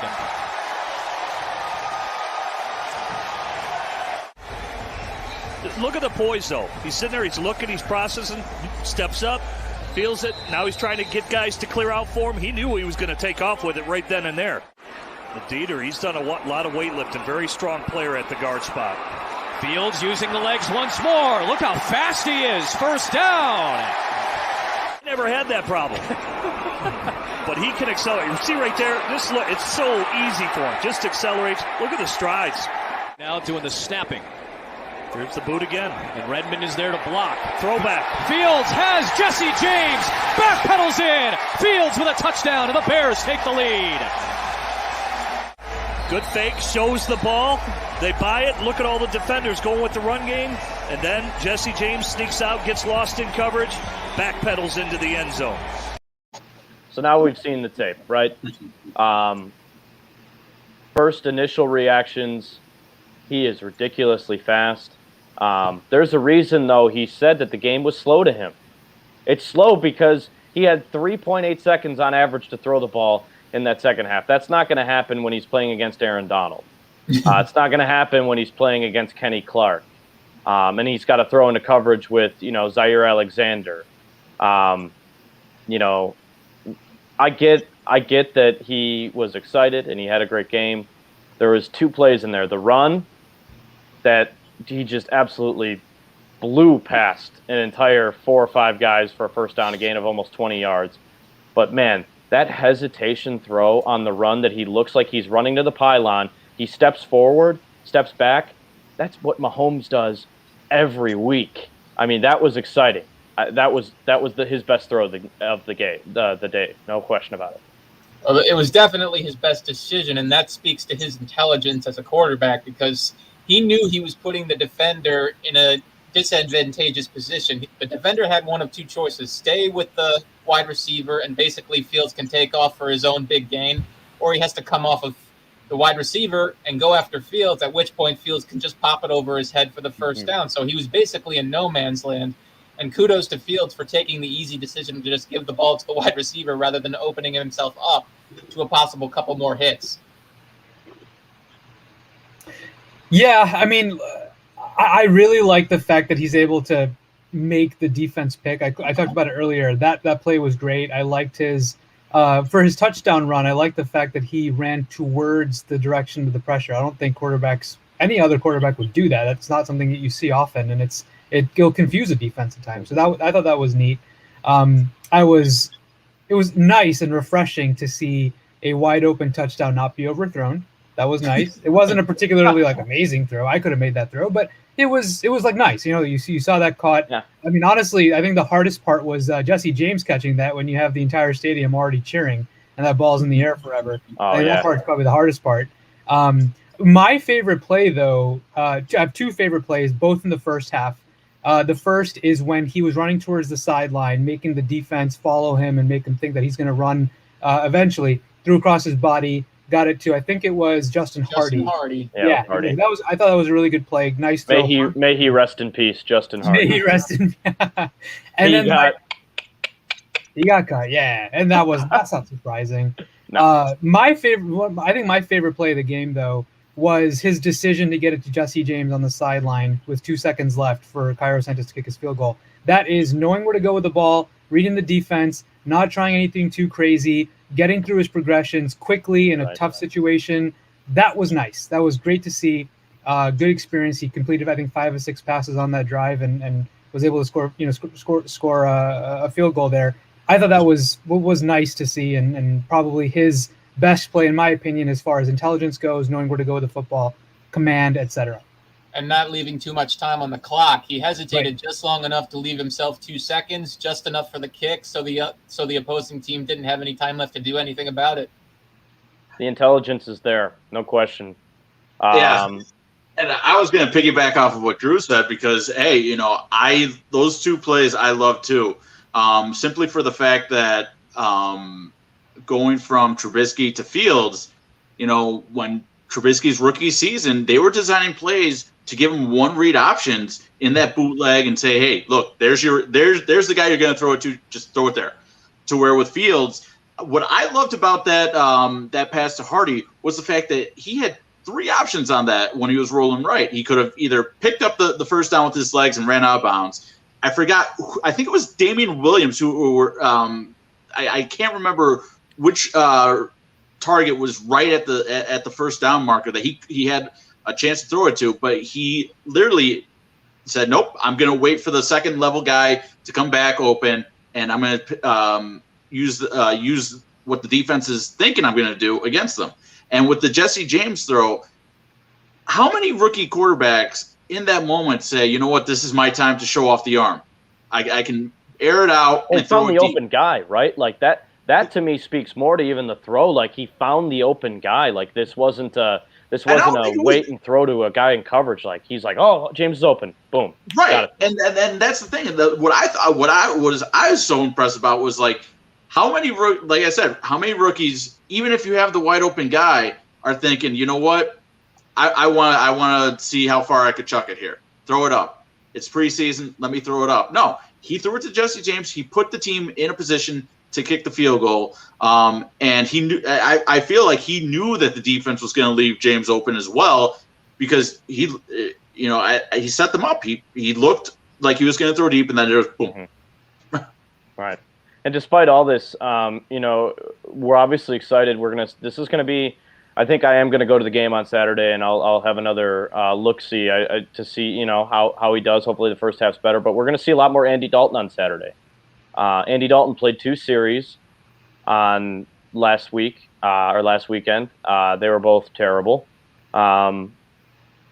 Look at the poise, though. He's sitting there. He's looking. He's processing. Steps up. Feels it. Now he's trying to get guys to clear out for him. He knew he was going to take off with it right then and there. The Dieter, he's done a lot of weightlifting. Very strong player at the guard spot. Fields using the legs once more. Look how fast he is. First down. Never had that problem. But he can accelerate. You see right there, it's so easy for him. Just accelerates. Look at the strides. Now doing the snapping. Here's the boot again. And Redmond is there to block. Throwback. Fields has Jesse James. Backpedals in. Fields with a touchdown, and the Bears take the lead. Good fake. Shows the ball. They buy it. Look at all the defenders going with the run game. And then Jesse James sneaks out, gets lost in coverage, backpedals into the end zone. So now we've seen the tape, right? First initial reactions, he is ridiculously fast. There's a reason, though, he said that the game was slow to him. It's slow because he had 3.8 seconds on average to throw the ball in that second half. That's not going to happen when he's playing against Aaron Donald. It's not going to happen when he's playing against Kenny Clark. And he's got to throw into coverage with, Zaire Alexander. I get that he was excited and he had a great game. There was 2 plays in there. The run that he just absolutely blew past an entire 4 or 5 guys for a first down, a gain of almost 20 yards. But, man, that hesitation throw on the run that he looks like he's running to the pylon, he steps forward, steps back. That's what Mahomes does every week. I mean, that was exciting. That was his best throw of the day. No question about it. It was definitely his best decision, and that speaks to his intelligence as a quarterback because he knew he was putting the defender in a disadvantageous position. The defender had one of 2 choices: stay with the wide receiver and basically Fields can take off for his own big gain, or he has to come off of the wide receiver and go after Fields, at which point Fields can just pop it over his head for the first down. So he was basically in no man's land. And kudos to Fields for taking the easy decision to just give the ball to the wide receiver rather than opening himself up to a possible couple more hits. Yeah, I mean, I really like the fact that he's able to make the defense pick. I talked about it earlier. That play was great. I liked his for his touchdown run. I like the fact that he ran towards the direction of the pressure. I don't think any other quarterback would do that. That's not something that you see often, and it'll confuse a defense at times. So I thought that was neat. It was nice and refreshing to see a wide open touchdown not be overthrown. That was nice. It wasn't a particularly amazing throw. I could have made that throw, but it was nice. You saw that caught. Yeah. I mean, honestly, I think the hardest part was Jesse James catching that when you have the entire stadium already cheering and that ball's in the air forever. That part's probably the hardest part. My favorite play, though, I have 2 favorite plays, both in the first half. The first is when he was running towards the sideline, making the defense follow him and make him think that he's going to run eventually. Threw across his body, got it to, I think it was Justin Hardy. Yeah, Hardy. I thought that was a really good play. Nice throw. May he rest in peace, Justin Hardy. May he rest in peace. He got cut, yeah. And that's not surprising. No. My favorite play of the game, though, was his decision to get it to Jesse James on the sideline with 2 seconds left for Cairo Santos to kick his field goal. That is knowing where to go with the ball, reading the defense, not trying anything too crazy, getting through his progressions quickly in a tough situation. That was nice. That was great to see. Good experience. He completed, I think, 5 or 6 passes on that drive and was able to score a field goal there. I thought that was what was nice to see, and probably his best play, in my opinion, as far as intelligence goes, knowing where to go with the football, command, etc. And not leaving too much time on the clock. He hesitated just long enough to leave himself 2 seconds, just enough for the kick, so the opposing team didn't have any time left to do anything about it. The intelligence is there, no question. Yeah. And I was going to piggyback off of what Drew said because, hey, those 2 plays I love too. Simply for the fact that going from Trubisky to Fields, when Trubisky's rookie season, they were designing plays to give him 1-read options in that bootleg and say, hey, look, there's the guy you're going to throw it to, just throw it there. To where with Fields, what I loved about that pass to Hardy was the fact that he had 3 options on that when he was rolling right. He could have either picked up the first down with his legs and ran out of bounds. I forgot. I think it was Damian Williams who were. I can't remember which target was right at the first down marker that he had a chance to throw it to, but he literally said, "Nope, I'm going to wait for the second level guy to come back open, and I'm going to use what the defense is thinking I'm going to do against them." And with the Jesse James throw, how many rookie quarterbacks in that moment say, you know what, this is my time to show off the arm. I can air it out. He found the open guy, right? Like that to me speaks more to even the throw. Like he found the open guy. Like this wasn't a wait and throw to a guy in coverage. Like he's like, oh, James is open. Boom. Right. And that's the thing. What I was so impressed about was like how many rookies, even if you have the wide open guy, are thinking, you know what? I want to see how far I could chuck it here. Throw it up. It's preseason. Let me throw it up. No, he threw it to Jesse James. He put the team in a position to kick the field goal. And he knew. I feel like he knew that the defense was going to leave James open as well because he set them up. He looked like he was going to throw deep, and then it was boom. Mm-hmm. Right. And despite all this, we're obviously excited. This is going to be. I think I am going to go to the game on Saturday, and I'll have another look-see to see how he does. Hopefully the first half's better, but we're going to see a lot more Andy Dalton on Saturday. Andy Dalton played 2 series on last weekend. They were both terrible, and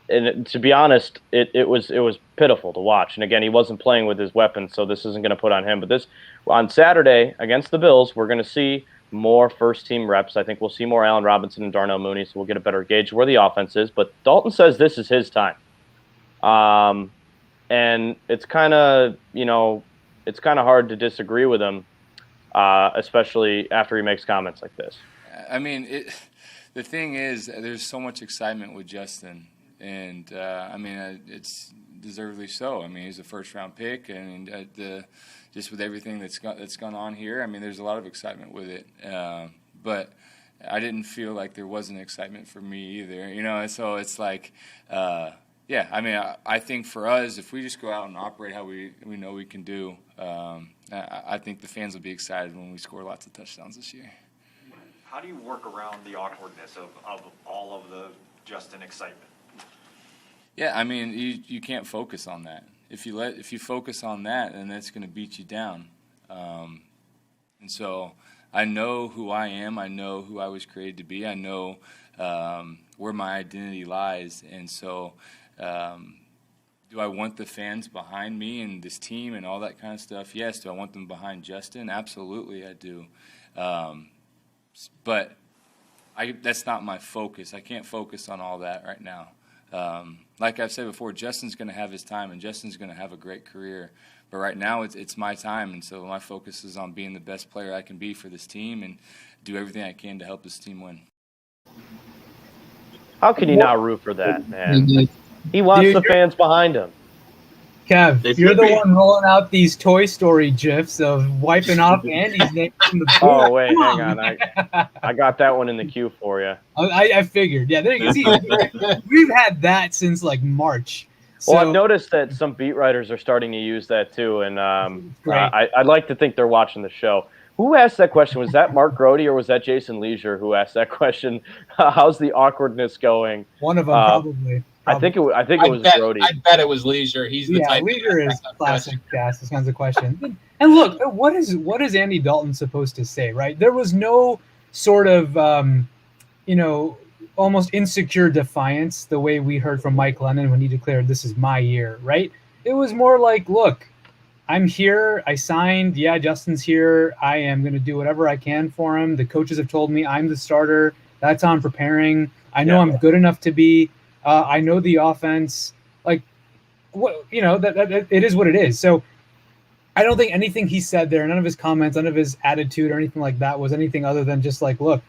to be honest, it was pitiful to watch. And again, he wasn't playing with his weapons, so this isn't going to put on him. But this on Saturday against the Bills, we're going to see more first-team reps. I think we'll see more Allen Robinson and Darnell Mooney, so we'll get a better gauge of where the offense is. But Dalton says this is his time. And it's kind of, hard to disagree with him, especially after he makes comments like this. I mean, the thing is, there's so much excitement with Justin. And, it's deservedly so. I mean, he's a first-round pick, and just with everything that's gone on here, I mean, there's a lot of excitement with it. But I didn't feel like there wasn't excitement for me either, So it's like, I think for us, if we just go out and operate how we know we can do, I think the fans will be excited when we score lots of touchdowns this year. How do you work around the awkwardness of all of the Justin excitement? Yeah, I mean, you can't focus on that. If you focus on that, then that's going to beat you down. And so I know who I am. I know who I was created to be. I know where my identity lies. And so do I want the fans behind me and this team and all that kind of stuff? Yes. Do I want them behind Justin? Absolutely, I do. But that's not my focus. I can't focus on all that right now. Like I've said before, Justin's going to have his time, and Justin's going to have a great career. But right now, it's my time, and so my focus is on being the best player I can be for this team and do everything I can to help this team win. How can you not root for that, man? He wants the fans behind him. Kev, you're the one rolling out these Toy Story gifs of wiping off Andy's name from the board. Oh, wait, hang on. I got that one in the queue for you. I figured. Yeah, there you can see. We've had that since, like, March. So, Well, I've noticed that some beat writers are starting to use that too, and I'd like to think they're watching the show. Who asked that question? Was that Mark Grody or was that Jason Leisure who asked that question? How's the awkwardness going? One of them probably. I think it was Grody. I bet it was Leisure. He's the type. Leisure is classic to ask this kinds of questions. And look, what is Andy Dalton supposed to say, right? There was no sort of almost insecure defiance the way we heard from Mike Lennon when he declared this is my year, right? It was more like, look, I'm here. I signed. Yeah, Justin's here. I am going to do whatever I can for him. The coaches have told me I'm the starter. That's on preparing. I know I'm good enough to be. I know the offense. Like, what that it is what it is. So I don't think anything he said there, none of his comments, none of his attitude or anything like that was anything other than just like, look,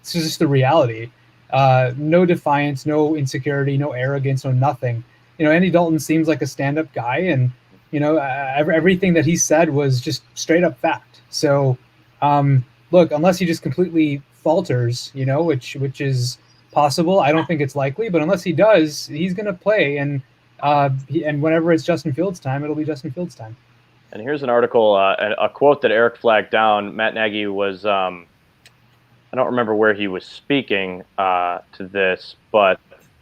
this is just the reality. No defiance, no insecurity, no arrogance, no nothing. Andy Dalton seems like a stand-up guy, and everything that he said was just straight up fact. So, look, unless he just completely falters, which is possible. I don't think it's likely, but unless he does, he's going to play, and whenever it's Justin Fields' time, it'll be Justin Fields' time. And here's an article, a quote that Eric flagged down. Matt Nagy was, I don't remember where he was speaking to this, but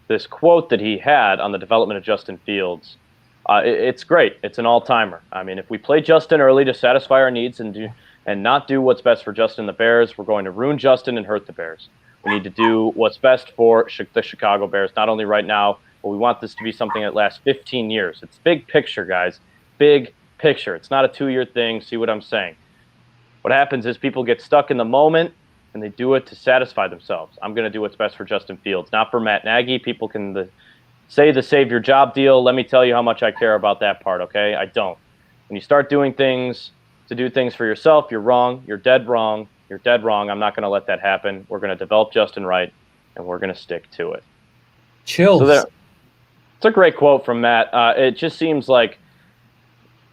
this quote that he had on the development of Justin Fields, it's great. It's an all-timer. I mean, if we play Justin early to satisfy our needs and not do what's best for Justin and the Bears, we're going to ruin Justin and hurt the Bears. We need to do what's best for the Chicago Bears, not only right now, but we want this to be something that lasts 15 years. It's big picture, guys. Big picture. It's not a 2-year thing. See what I'm saying? What happens is people get stuck in the moment, and they do it to satisfy themselves. I'm going to do what's best for Justin Fields, not for Matt Nagy. People can say the save your job deal. Let me tell you how much I care about that part, okay? I don't. When you start doing things to do things for yourself, you're wrong. You're dead wrong. You're dead wrong. I'm not going to let that happen. We're going to develop Justin right, and we're going to stick to it. Chills. So it's a great quote from Matt. It just seems like,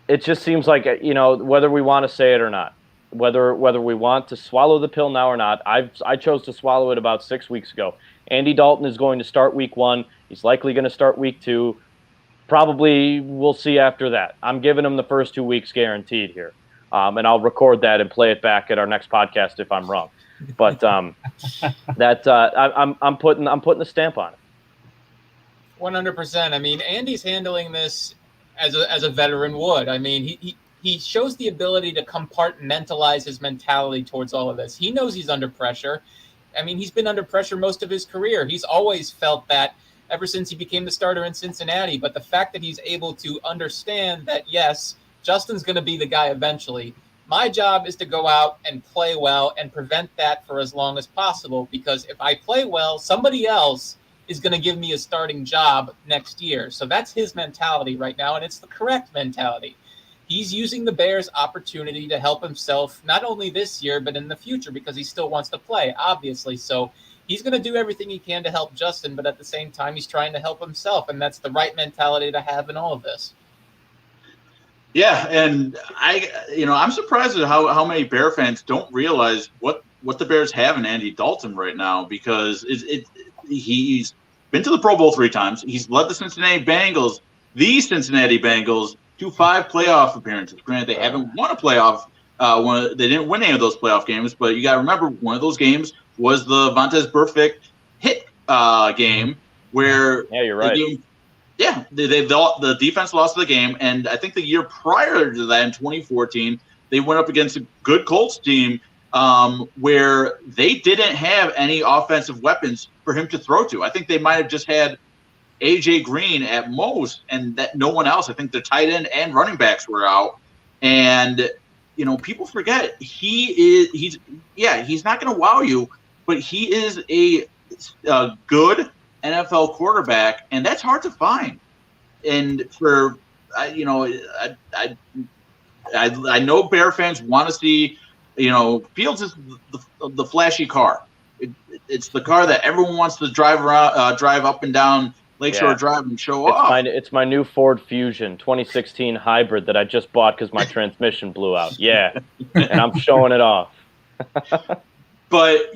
whether we want to say it or not, whether we want to swallow the pill now or not, I chose to swallow it about 6 weeks ago. Andy Dalton is going to start week 1. He's likely going to start week 2. Probably we'll see after that. I'm giving him the first 2 weeks guaranteed here. And I'll record that and play it back at our next podcast if I'm wrong. But I'm putting the stamp on it. 100%. I mean, Andy's handling this as a veteran would. I mean, he shows the ability to compartmentalize his mentality towards all of this. He knows he's under pressure. I mean, he's been under pressure most of his career. He's always felt that ever since he became the starter in Cincinnati. But the fact that he's able to understand that, yes, Justin's going to be the guy eventually. My job is to go out and play well and prevent that for as long as possible, because if I play well, somebody else is going to give me a starting job next year. So that's his mentality right now, and it's the correct mentality. He's using the Bears' opportunity to help himself, not only this year, but in the future, because he still wants to play, obviously. So he's going to do everything he can to help Justin, but at the same time, he's trying to help himself, and that's the right mentality to have in all of this. Yeah, and I'm surprised at how many Bear fans don't realize what the Bears have in Andy Dalton right now, because he's been to the Pro Bowl 3 times. He's led the Cincinnati Bengals to 5 playoff appearances. Granted, they haven't won a playoff. They didn't win any of those playoff games, but you got to remember one of those games was the Vontaze Burfict hit game where you're right. The defense lost the game, and I think the year prior to that, in 2014, they went up against a good Colts team where they didn't have any offensive weapons for him to throw to. I think they might have just had A.J. Green at most, and that no one else. I think the tight end and running backs were out, and people forget he's not going to wow you, but he is a good NFL quarterback, and that's hard to find. And for I know Bear fans want to see, Fields is the flashy car. It's the car that everyone wants to drive around, drive up and down Lakeshore Drive and show off. It's my new Ford Fusion 2016 hybrid that I just bought because my transmission blew out. Yeah, and I'm showing it off. But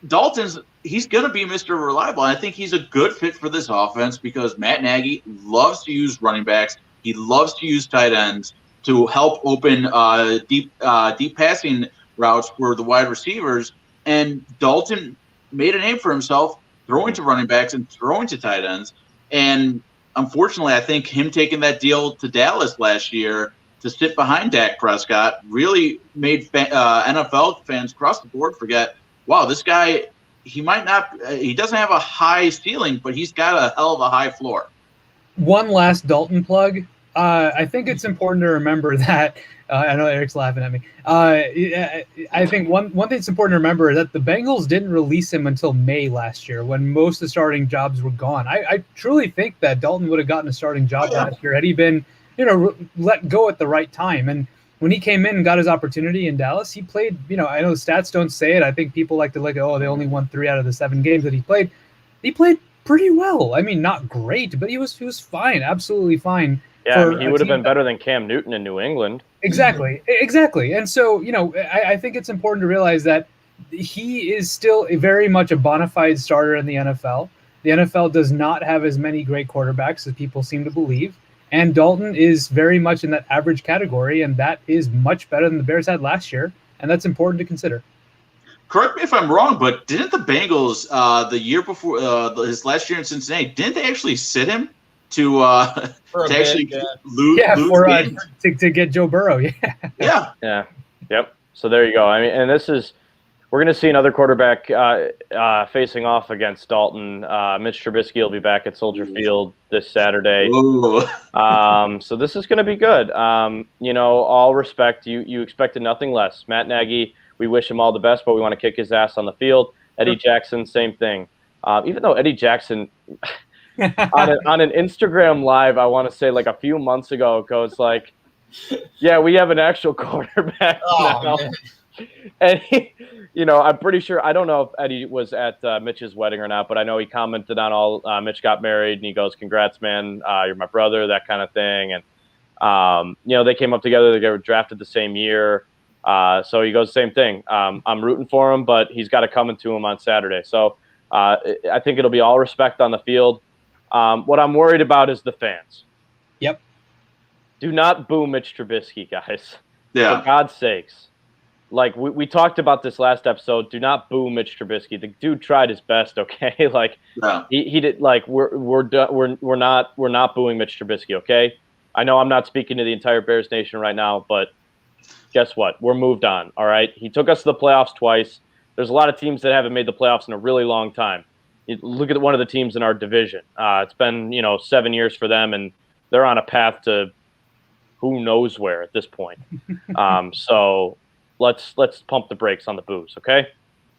Dalton's he's going to be Mr. Reliable. I think he's a good fit for this offense because Matt Nagy loves to use running backs. He loves to use tight ends to help open deep passing routes for the wide receivers. And Dalton made a name for himself throwing to running backs and throwing to tight ends. And unfortunately, I think him taking that deal to Dallas last year to sit behind Dak Prescott really made NFL fans across the board forget, wow, this guy, he doesn't have a high ceiling, but he's got a hell of a high floor. One last Dalton plug. I think it's important to remember that I know Eric's laughing at me. I think one thing that's important to remember is that the Bengals didn't release him until May last year when most of the starting jobs were gone. I truly think that Dalton would have gotten a starting job last year had he been, let go at the right time. And when he came in and got his opportunity in Dallas, he played, I know the stats don't say it. I think people like to look at, they only won 3 out of the 7 games that he played. He played pretty well. I mean, not great, but he was fine, absolutely fine. Yeah, he would have been better than Cam Newton in New England. Exactly. And so, I think it's important to realize that he is still very much a bona fide starter in the NFL. The NFL does not have as many great quarterbacks as people seem to believe. And Dalton is very much in that average category, and that is much better than the Bears had last year, and that's important to consider. Correct me if I'm wrong, but didn't the Bengals the year before his last year in Cincinnati, didn't they actually sit him to actually lose games? To get Joe Burrow? Yeah. Yep. So there you go. I mean, and we're going to see another quarterback facing off against Dalton. Mitch Trubisky will be back at Soldier Field this Saturday. So this is going to be good. All respect, you expected nothing less. Matt Nagy, we wish him all the best, but we want to kick his ass on the field. Eddie Jackson, same thing. Even though Eddie Jackson on an Instagram live, I want to say like a few months ago, goes like, yeah, we have an actual quarterback now. Man. And I'm pretty sure, I don't know if Eddie was at Mitch's wedding or not, but I know he commented on all Mitch got married, and he goes, congrats, man, you're my brother, that kind of thing. And they came up together, they were drafted the same year. So he goes, same thing. I'm rooting for him, but he's got it coming to him on Saturday. So I think it'll be all respect on the field. What I'm worried about is the fans. Yep. Do not boo Mitch Trubisky, guys. Yeah. For God's sakes. Like we talked about this last episode. Do not boo Mitch Trubisky. The dude tried his best. Okay, like he did. Like we're not booing Mitch Trubisky. Okay, I know I'm not speaking to the entire Bears Nation right now, but guess what? We're moved on. All right. He took us to the playoffs twice. There's a lot of teams that haven't made the playoffs in a really long time. You look at one of the teams in our division. It's been 7 years for them, and they're on a path to who knows where at this point. So let's pump the brakes on the boos, okay?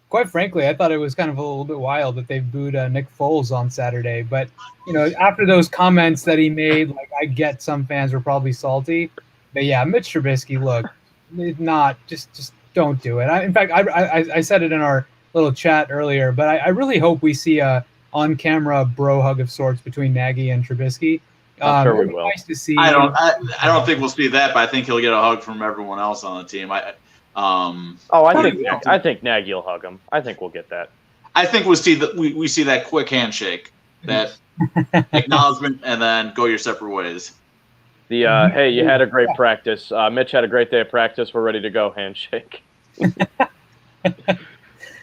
Quite frankly, I thought it was kind of a little bit wild that they booed Nick Foles on Saturday. But after those comments that he made, like I get some fans were probably salty, but yeah, Mitch Trubisky, look, not just don't do it. In fact, I said it in our little chat earlier, but I really hope we see a on-camera bro hug of sorts between Nagy and Trubisky. I'm sure we will. Nice to see. I don't think we'll see that, but I think he'll get a hug from everyone else on the team. I think Nagy will hug him. I think we'll get that. I think we'll see we see that quick handshake, that acknowledgement, and then go your separate ways. The hey, you had a great practice. Mitch had a great day of practice. We're ready to go. Handshake.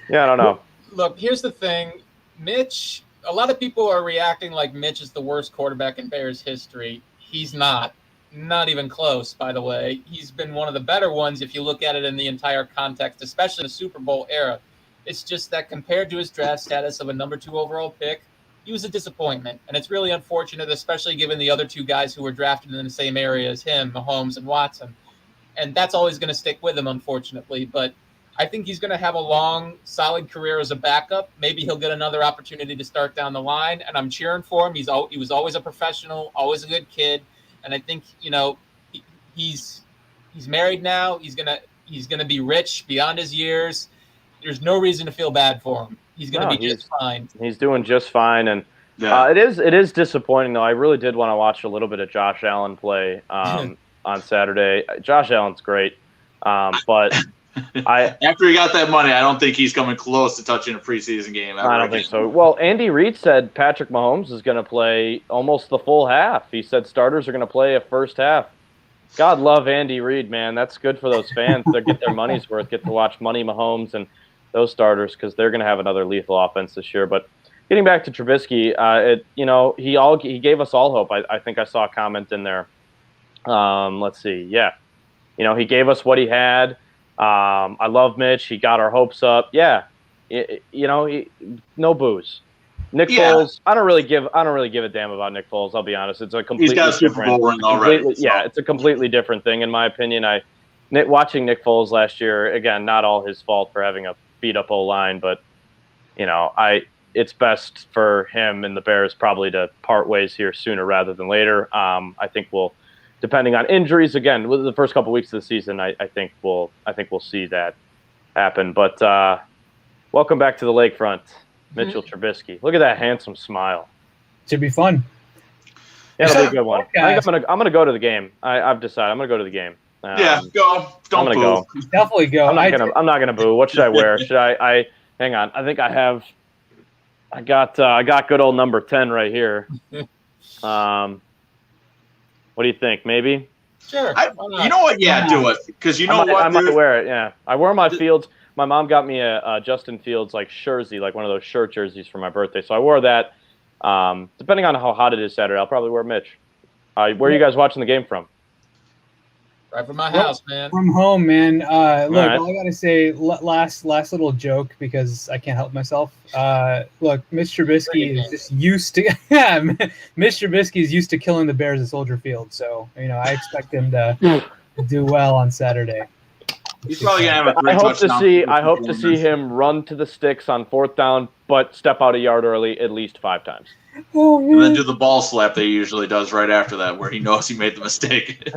Yeah, I don't know. Look, here's the thing. Mitch, a lot of people are reacting like Mitch is the worst quarterback in Bears history. He's not. Not even close, by the way. He's been one of the better ones if you look at it in the entire context, especially in the Super Bowl era. It's just that compared to his draft status of a number 2 overall pick, he was a disappointment. And it's really unfortunate, especially given the other 2 guys who were drafted in the same area as him, Mahomes and Watson. And that's always going to stick with him, unfortunately. But I think he's going to have a long, solid career as a backup. Maybe he'll get another opportunity to start down the line, and I'm cheering for him. He was always a professional, always a good kid, and I think he's married now. He's gonna be rich beyond his years. There's no reason to feel bad for him. He's gonna be just fine. He's doing just fine, and it is disappointing though. I really did want to watch a little bit of Josh Allen play on Saturday. Josh Allen's great, but. After he got that money, I don't think he's coming close to touching a preseason game ever I don't think so. Well, Andy Reid said Patrick Mahomes is going to play almost the full half. He said starters are going to play a first half. God love Andy Reid, man. That's good for those fans. They get their money's worth, get to watch Money Mahomes and those starters because they're going to have another lethal offense this year. But getting back to Trubisky, he gave us all hope. I think I saw a comment in there. Let's see. Yeah. He gave us what he had. I love Mitch. He got our hopes up. Yeah. No booze. Nick Foles, I don't really give a damn about Nick Foles, I'll be honest. It's a completely He's got a Super Bowl ring already. Yeah, it's a completely different thing in my opinion. Watching Nick Foles last year, again, not all his fault for having a beat up O-line, but it's best for him and the Bears probably to part ways here sooner rather than later. I think we'll, depending on injuries, again, with the first couple weeks of the season, I think we'll see that happen. But welcome back to the Lakefront, Mitchell Trubisky. Look at that handsome smile. Should be fun. Yeah, it'll be a good one. I think I'm gonna go to the game. I've decided I'm gonna go to the game. Go. Don't boo. Go. Definitely go. I'm not gonna boo. What should I wear? Should I hang on? I think I got good old number 10 right here. What do you think? Maybe. Sure. You know what? Yeah, do it. Because I might wear it. Yeah, I wore my Fields. My mom got me a Justin Fields jersey, like one of those shirt jerseys for my birthday. So I wore that. Depending on how hot it is Saturday, I'll probably wear Mitch. Where are you guys watching the game from? Right from my house, man. From home, man. Look, right. all I gotta say, last little joke because I can't help myself. Look, Mitch Trubisky is just used to. Mitch Trubisky is used to killing the Bears at Soldier Field, so I expect him to do well on Saturday. He's probably gonna have a I hope to see him run to the sticks on 4th down, but step out a yard early at least 5 times. Oh, man. And then do the ball slap that he usually does right after that, where he knows he made the mistake.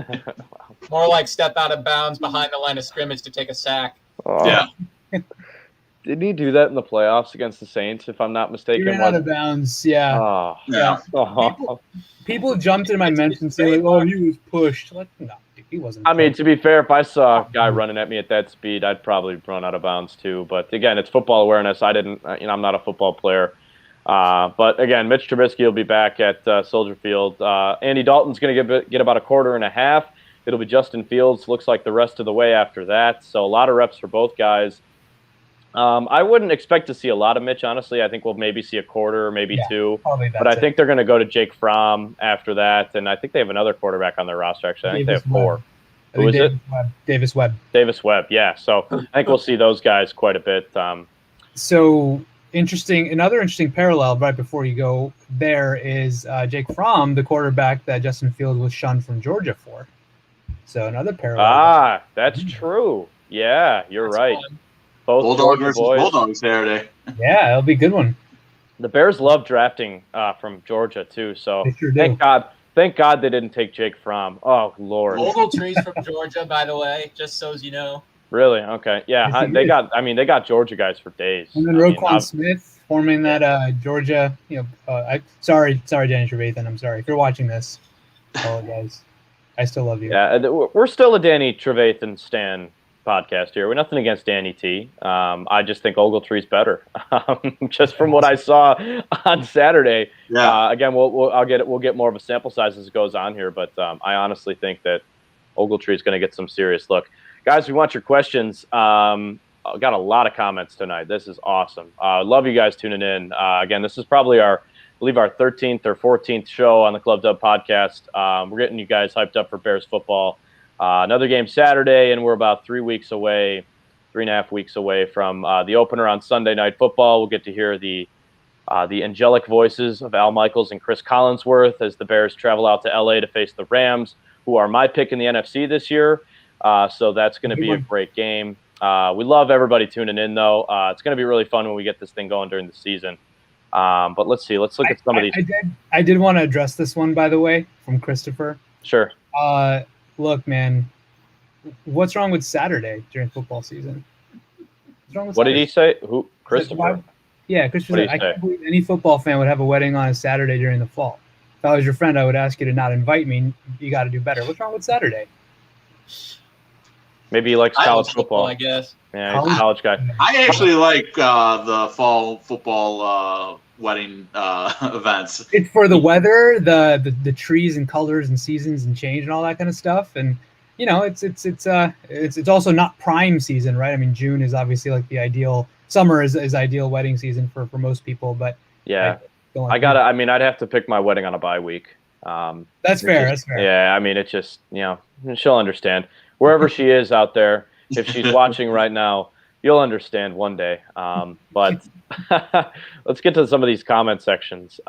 More like step out of bounds behind the line of scrimmage to take a sack. Yeah. Didn't he do that in the playoffs against the Saints, if I'm not mistaken? He ran out of bounds, yeah. Oh. Yeah. Oh. People jumped into my mentions saying, he was pushed. Like, no, he wasn't. I mean, to be fair, if I saw a guy running at me at that speed, I'd probably run out of bounds too. But again, it's football awareness. I'm not a football player. But again, Mitch Trubisky will be back at Soldier Field. Andy Dalton's going to get about a quarter and a half. It'll be Justin Fields. Looks like the rest of the way after that. So a lot of reps for both guys. I wouldn't expect to see a lot of Mitch, honestly. I think we'll maybe see a quarter, maybe 2. But I think they're going to go to Jake Fromm after that. And I think they have another quarterback on their roster, actually. I think they have 4. Who is it? Davis Webb. Davis Webb, yeah. So I think we'll see those guys quite a bit. So another interesting parallel right before you go there is Jake Fromm, the quarterback that Justin Fields was shunned from Georgia for. So another parallel. That's true. Yeah, you're right. Fun. Both Bulldog versus boys. Bulldogs Saturday. Yeah, it'll be a good one. The Bears love drafting from Georgia too, so They sure do. Thank God they didn't take Jake Fromm. Oh Lord. Ogletree's from Georgia, by the way, just so you know. Really? Okay. Yeah, they got Georgia guys for days. And then Roquan Smith forming that Georgia. Sorry, Danny Trevathan. I'm sorry if you're watching this. I apologize. I still love you. Yeah, we're still a Danny Trevathan stan podcast here. We're nothing against Danny T. I just think Ogletree's better. Just from what I saw on Saturday. Yeah. Again, we'll get more of a sample size as it goes on here, but I honestly think that Ogletree's going to get some serious look. Guys, we want your questions. Got a lot of comments tonight. This is awesome. Love you guys tuning in. Again, this is probably I believe our 13th or 14th show on the ClubDub podcast. We're getting you guys hyped up for Bears football. Another game Saturday, and we're about 3.5 weeks away from the opener on Sunday Night Football. We'll get to hear the angelic voices of Al Michaels and Chris Collinsworth as the Bears travel out to L.A. to face the Rams, who are my pick in the NFC this year. So that's going to be a great game. We love everybody tuning in, though. It's going to be really fun when we get this thing going during the season. But let's see. Let's look at some of these. I did want to address this one, by the way, from Christopher. Sure. Look, man, what's wrong with Saturday during football season? What's wrong with What Saturday? did he say? Who? Christopher? Yeah, Christopher said, I can't believe any football fan would have a wedding on a Saturday during the fall. If I was your friend, I would ask you to not invite me. You got to do better. What's wrong with Saturday? Maybe he likes college football. I guess. Yeah, he's a college guy. I actually like the fall football wedding events. It's for the weather, the trees and colors and seasons and change and all that kind of stuff. And it's also not prime season, right? I mean, June is obviously like the ideal. Summer is ideal wedding season for most people, but yeah, I'd have to pick my wedding on a bye week. That's fair. That's fair. Yeah, I mean, it's just, she'll understand. Wherever she is out there, if she's watching right now, you'll understand one day. But let's get to some of these comment sections.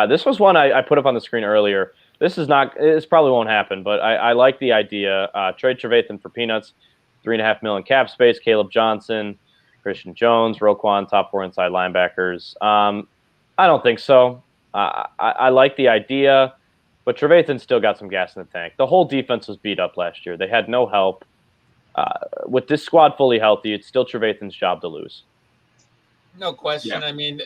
This was one I put up on the screen earlier. This probably won't happen, but I like the idea. Trade Trevathan for peanuts, $3.5 million cap space, Caleb Johnson, Christian Jones, Roquan, top 4 inside linebackers. I don't think so. I like the idea, but Trevathan still got some gas in the tank. The whole defense was beat up last year. They had no help. With this squad fully healthy, it's still Trevathan's job to lose. No question. Yeah. I mean,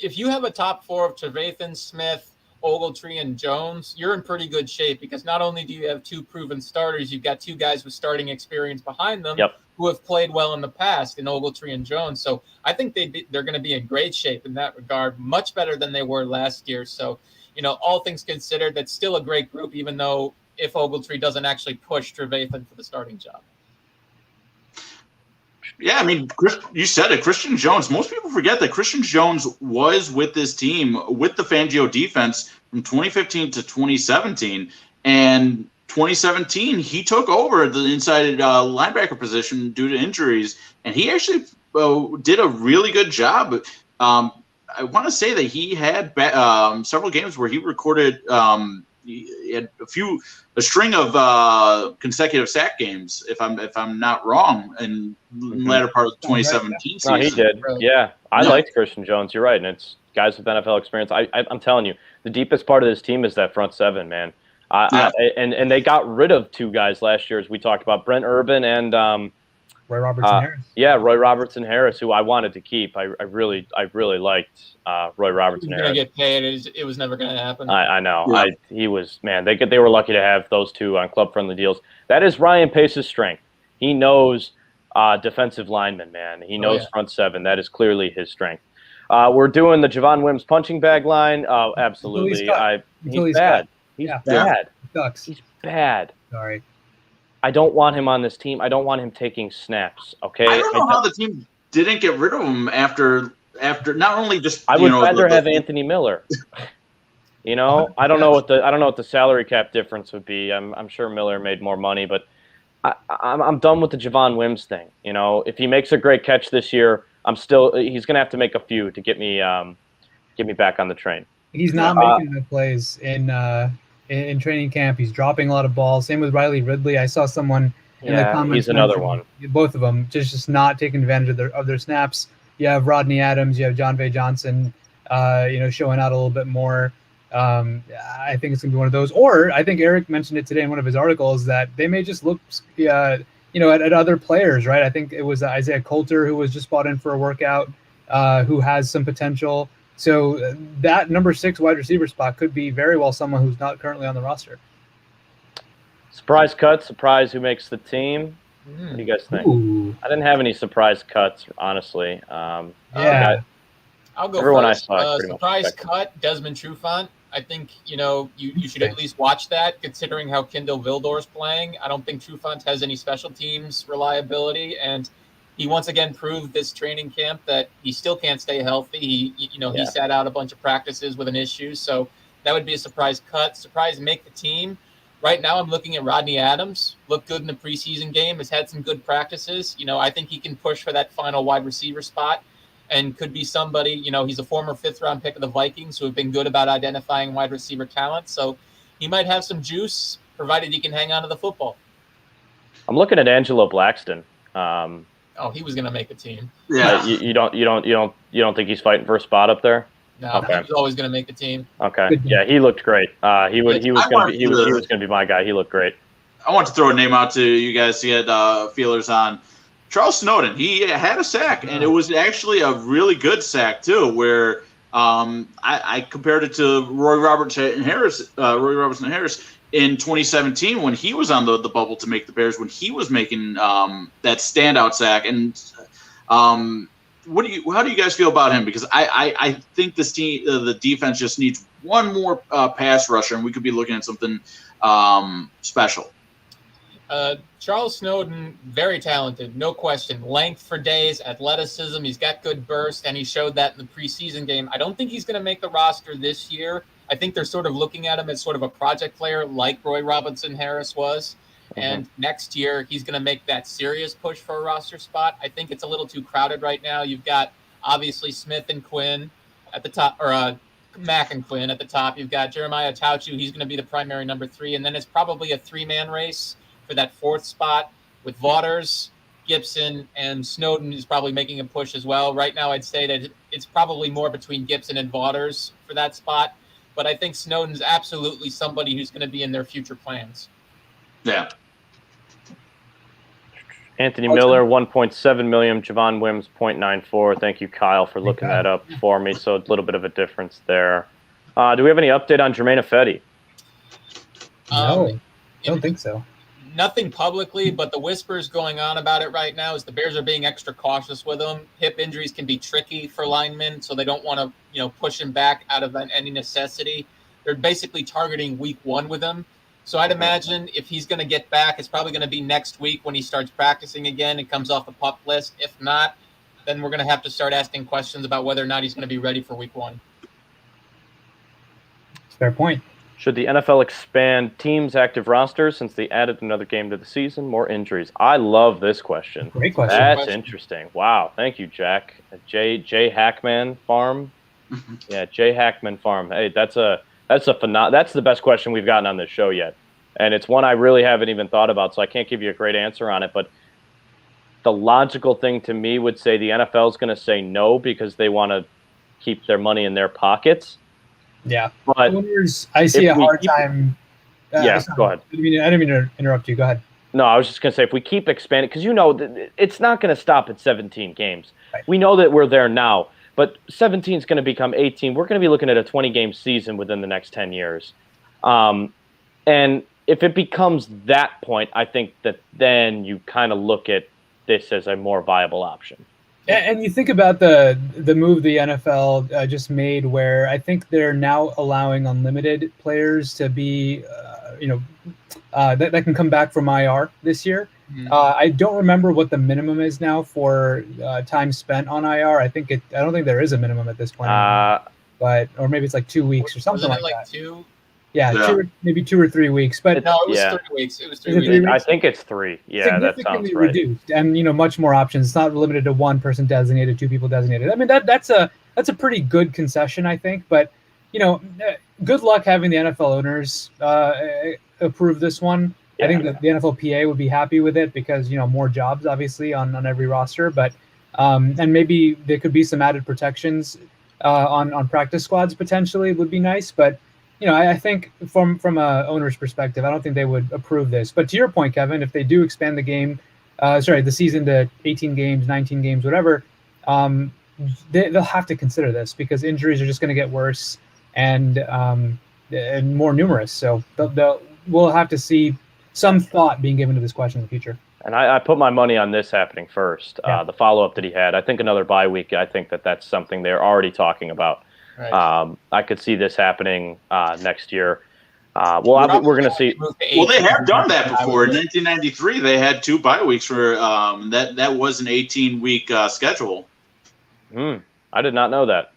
if you have a top 4 of Trevathan, Smith, Ogletree, and Jones, you're in pretty good shape because not only do you have 2 proven starters, you've got 2 guys with starting experience behind them who have played well in the past in Ogletree and Jones. So I think they're going to be in great shape in that regard, much better than they were last year. So, all things considered, that's still a great group, even though if Ogletree doesn't actually push Trevathan for the starting job. Yeah, I mean, you said it. Christian Jones. Most people forget that Christian Jones was with this team, with the Fangio defense from 2015 to 2017. And 2017, he took over the inside linebacker position due to injuries. And he actually did a really good job. I want to say that he had several games where he recorded he had a string of consecutive sack games, if I'm not wrong, in the latter part of the 2017 season. No, he did. Yeah, I liked Christian Jones. You're right, and it's guys with NFL experience. I'm telling you, the deepest part of this team is that front seven, man. And they got rid of 2 guys last year, as we talked about, Brent Urban and Roy Robertson Harris. Yeah, Roy Robertson Harris, who I wanted to keep. I really liked Roy Robertson Harris. Going to get paid. It was never going to happen. I know. Yeah. He was, man. They were lucky to have those 2 on club friendly deals. That is Ryan Pace's strength. He knows defensive linemen, man. He knows front seven. That is clearly his strength. We're doing the Javon Wims punching bag line. Oh, absolutely. He's bad. He's bad. He sucks. He's bad. Sorry. I don't want him on this team. I don't want him taking snaps. Okay. I don't know how the team didn't get rid of him after not only just. I would rather have Anthony Miller. I don't know what the salary cap difference would be. I'm sure Miller made more money, but I'm done with the Javon Wims thing. If he makes a great catch this year, he's gonna have to make a few to get me back on the train. He's not making the plays in training camp. He's dropping a lot of balls. Same with Riley Ridley. I saw someone in the comments. He's another one. Both of them just not taking advantage of their snaps. You have Rodney Adams. You have John Vay Johnson. Showing out a little bit more. I think it's gonna be one of those. Or I think Eric mentioned it today in one of his articles that they may just look, at other players, right? I think it was Isaiah Coulter who was just brought in for a workout, who has some potential. So that number 6 wide receiver spot could be very well someone who's not currently on the roster. Surprise cut, surprise who makes the team. What do you guys think? Ooh. I didn't have any surprise cuts, honestly. I'll go everyone first. I saw Surprise cut, Desmond Trufant. I think, you should at least watch that, considering how Kindle Vildor's playing. I don't think Trufant has any special teams reliability, and he once again proved this training camp that he still can't stay healthy. He sat out a bunch of practices with an issue. So that would be a surprise cut. Surprise make the team. Right now I'm looking at Rodney Adams. Looked good in the preseason game. Has had some good practices. I think he can push for that final wide receiver spot and could be somebody, he's a former 5th-round pick of the Vikings who have been good about identifying wide receiver talent. So he might have some juice provided he can hang on to the football. I'm looking at Angelo Blackston. He was going to make the team. Yeah. You don't think he's fighting for a spot up there? No, okay. He was always going to make the team. Okay. Yeah, he looked great. He was going to be my guy. He looked great. I want to throw a name out to you guys to get feelers on. Charles Snowden. He had a sack, and it was actually a really good sack too, where I compared it to Roy Robertson Harris in 2017 when he was on the bubble to make the Bears, when he was making that standout sack. And how do you guys feel about him? Because I think this team, the defense just needs one more pass rusher, and we could be looking at something special. Charles Snowden, very talented, no question. Length for days, athleticism. He's got good burst, and he showed that in the preseason game. I don't think he's going to make the roster this year. I think they're sort of looking at him as sort of a project player like Roy Robinson Harris was. And next year, he's going to make that serious push for a roster spot. I think it's a little too crowded right now. You've got, obviously, Smith and Quinn at the top, or Mack and Quinn at the top. You've got Jeremiah Tauchu. He's going to be the primary number 3. And then it's probably a 3-man race for that 4th spot with Vaughters, Gibson, and Snowden is probably making a push as well. Right now, I'd say that it's probably more between Gibson and Vaughters for that spot. But I think Snowden's absolutely somebody who's going to be in their future plans. Yeah. Anthony Miller, 1.7 million. Javon Wims, 0.94. Thank you, Kyle, for looking that up for me. So a little bit of a difference there. Do we have any update on Jermaine Ifedi? No, I don't think so. Nothing publicly, but the whispers going on about it right now is the Bears are being extra cautious with him. Hip injuries can be tricky for linemen, so they don't want to, push him back out of any necessity. They're basically targeting week 1 with him. So I'd imagine if he's going to get back, it's probably going to be next week when he starts practicing again and comes off the PUP list. If not, then we're going to have to start asking questions about whether or not he's going to be ready for week 1. Fair point. Should the NFL expand teams' active rosters since they added another game to the season? More injuries. I love this question. Great question. That's interesting. Wow. Thank you, Jack. J Hackman Farm. Yeah, J Hackman Farm. Hey, that's the best question we've gotten on this show yet. And it's one I really haven't even thought about, so I can't give you a great answer on it. But the logical thing to me would say the NFL is going to say no because they want to keep their money in their pockets. Yeah, but I see a hard time. Yeah, go ahead. I didn't mean to interrupt you. Go ahead. No, I was just going to say, if we keep expanding, because it's not going to stop at 17 games. Right. We know that we're there now, but 17 is going to become 18. We're going to be looking at a 20-game season within the next 10 years. And if it becomes that point, I think that then you kind of look at this as a more viable option. And you think about the move the NFL just made, where I think they're now allowing unlimited players to be, that can come back from IR this year. Mm-hmm. I don't remember what the minimum is now for time spent on IR. I don't think there is a minimum at this point, or maybe it's like 2 weeks or something like that. 2? Yeah. Maybe 2 or 3 weeks. But no, it was 3 weeks. It was 3 weeks. I think it's 3. Yeah, that sounds right. Reduced, and much more options. It's not limited to one person designated, 2 people designated. I mean, that's a pretty good concession, I think. But good luck having the NFL owners approve this one. Yeah. I think that the NFLPA would be happy with it because more jobs obviously on every roster. But and maybe there could be some added protections on practice squads potentially would be nice, but. I think from a owner's perspective, I don't think they would approve this. But to your point, Kevin, if they do expand the season to 18 games, 19 games, whatever, they'll have to consider this because injuries are just going to get worse and more numerous. So we'll have to see some thought being given to this question in the future. And I put my money on this happening first. Yeah. The follow-up that he had, I think another bye week. I think that's something they're already talking about. Right. I could see this happening next year. We're going to see. Well, they have done that before. In 1993, they had 2 bye weeks for that was an 18-week schedule. I did not know that.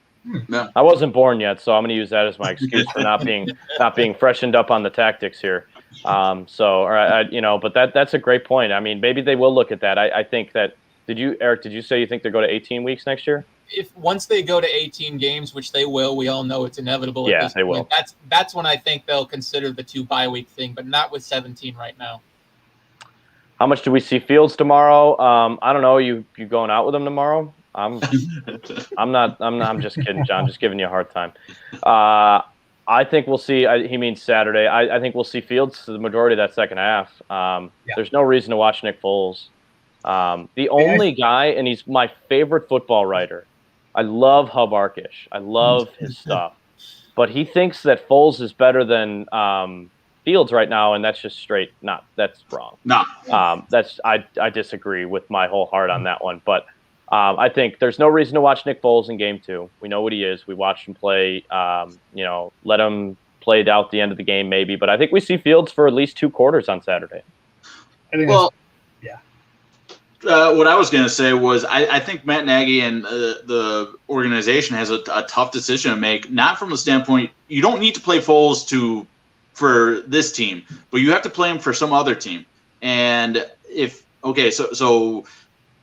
No. I wasn't born yet, so I'm going to use that as my excuse for not being freshened up on the tactics here. But that's a great point. I mean, maybe they will look at that. I think that. Eric? Did you say you think they'll go to 18 weeks next year? If once they go to 18 games, which they will, we all know it's inevitable. Yeah, they will. That's when I think they'll consider the 2 bye week thing, but not with 17 right now. How much do we see Fields tomorrow? I don't know. You going out with him tomorrow? I'm not. I'm just kidding, John. Just giving you a hard time. I think we'll see. He means Saturday. I think we'll see Fields the majority of that second half. There's no reason to watch Nick Foles. The only guy, and he's my favorite football writer. I love Hub Arkish. I love his stuff. But he thinks that Foles is better than Fields right now, and that's just straight that's wrong. No. I disagree with my whole heart on that one. But I think there's no reason to watch Nick Foles in game 2. We know what he is. We watched him play. Let him play out the end of the game maybe. But I think we see Fields for at least 2 quarters on Saturday. What I was going to say was I think Matt Nagy and the organization has a tough decision to make, not from the standpoint you don't need to play Foles for this team, but you have to play him for some other team. And so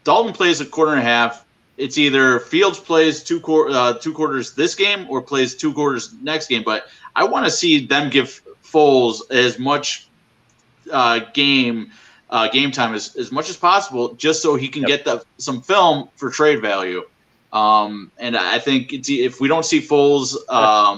Dalton plays a quarter and a half. It's either Fields plays 2 quarters this game or plays 2 quarters next game. But I want to see them give Foles as much game time as much as possible, just so he can get some film for trade value. And I think if we don't see Foles,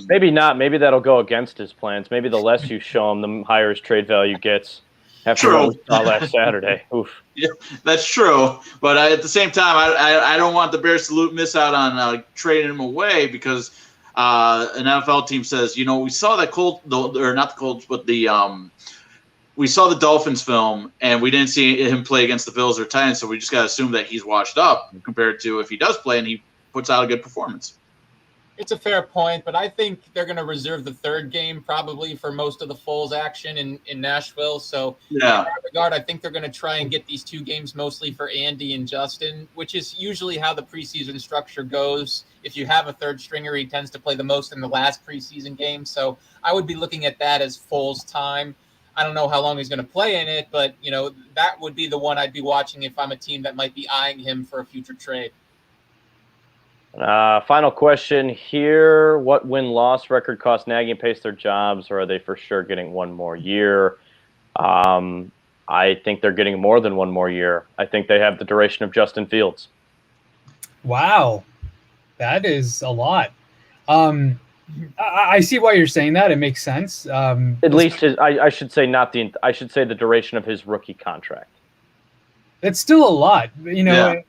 maybe not. Maybe that'll go against his plans. Maybe the less you show him, the higher his trade value gets. After what we saw last Saturday. Oof. Yeah, that's true. But at the same time, I don't want the Bears to miss out on trading him away, because an NFL team says, we saw that we saw the Dolphins film, and we didn't see him play against the Bills or Titans, so we just got to assume that he's washed up compared to if he does play and he puts out a good performance. It's a fair point, but I think they're going to reserve the 3rd game probably for most of the Foles action in Nashville. So in that regard, I think they're going to try and get these 2 games mostly for Andy and Justin, which is usually how the preseason structure goes. If you have a 3rd stringer, he tends to play the most in the last preseason game. So I would be looking at that as Foles' time. I don't know how long he's going to play in it, but that would be the one I'd be watching if I'm a team that might be eyeing him for a future trade. Final question here. What win-loss record cost Nagy and Pace their jobs, or are they for sure getting 1 more year? I think they're getting more than 1 more year. I think they have the duration of Justin Fields. Wow. That is a lot. I see why you're saying that. It makes sense. At least I should say the duration of his rookie contract. It's still a lot,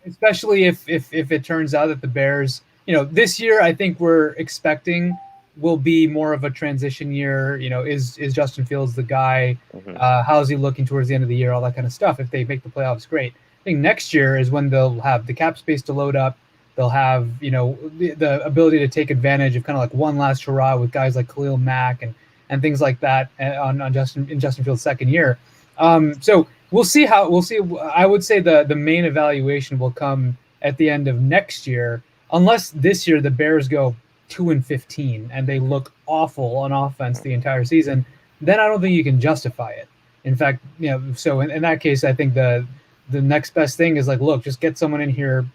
especially if it turns out that the Bears, this year I think we're expecting will be more of a transition year. Is Justin Fields the guy? Mm-hmm. How's he looking towards the end of the year? All that kind of stuff. If they make the playoffs, great. I think next year is when they'll have the cap space to load up. They'll have, the ability to take advantage of kind of like one last hurrah with guys like Khalil Mack and things like that in Justin Fields' 2nd year. So we'll see. I would say the main evaluation will come at the end of next year, unless this year the Bears go 2-15 and they look awful on offense the entire season. Then I don't think you can justify it. In fact, so in that case, I think the next best thing is just get someone in here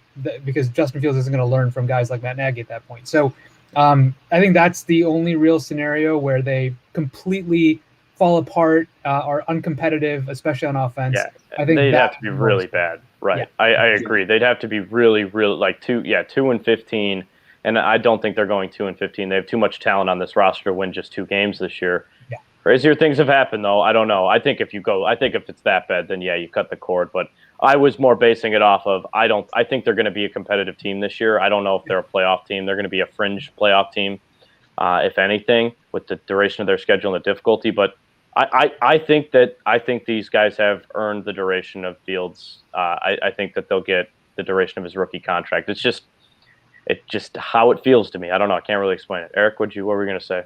because Justin Fields isn't going to learn from guys like Matt Nagy at that point. So I think that's the only real scenario where they completely fall apart, are uncompetitive, especially on offense. Yeah, I think they'd have to be really bad. Right. Yeah. I agree. They'd have to be really, really 2-15. And I don't think they're going 2-15. They have too much talent on this roster to win just 2 games this year. Yeah. Crazier things have happened, though. I don't know. I think if it's that bad, then you cut the cord. But I was more basing it off of I think they're going to be a competitive team this year. I don't know if they're a playoff team. They're going to be a fringe playoff team, if anything, with the duration of their schedule and the difficulty. But I think these guys have earned the duration of Fields. I think that they'll get the duration of his rookie contract. It's just how it feels to me. I don't know. I can't really explain it. Eric, what were we going to say?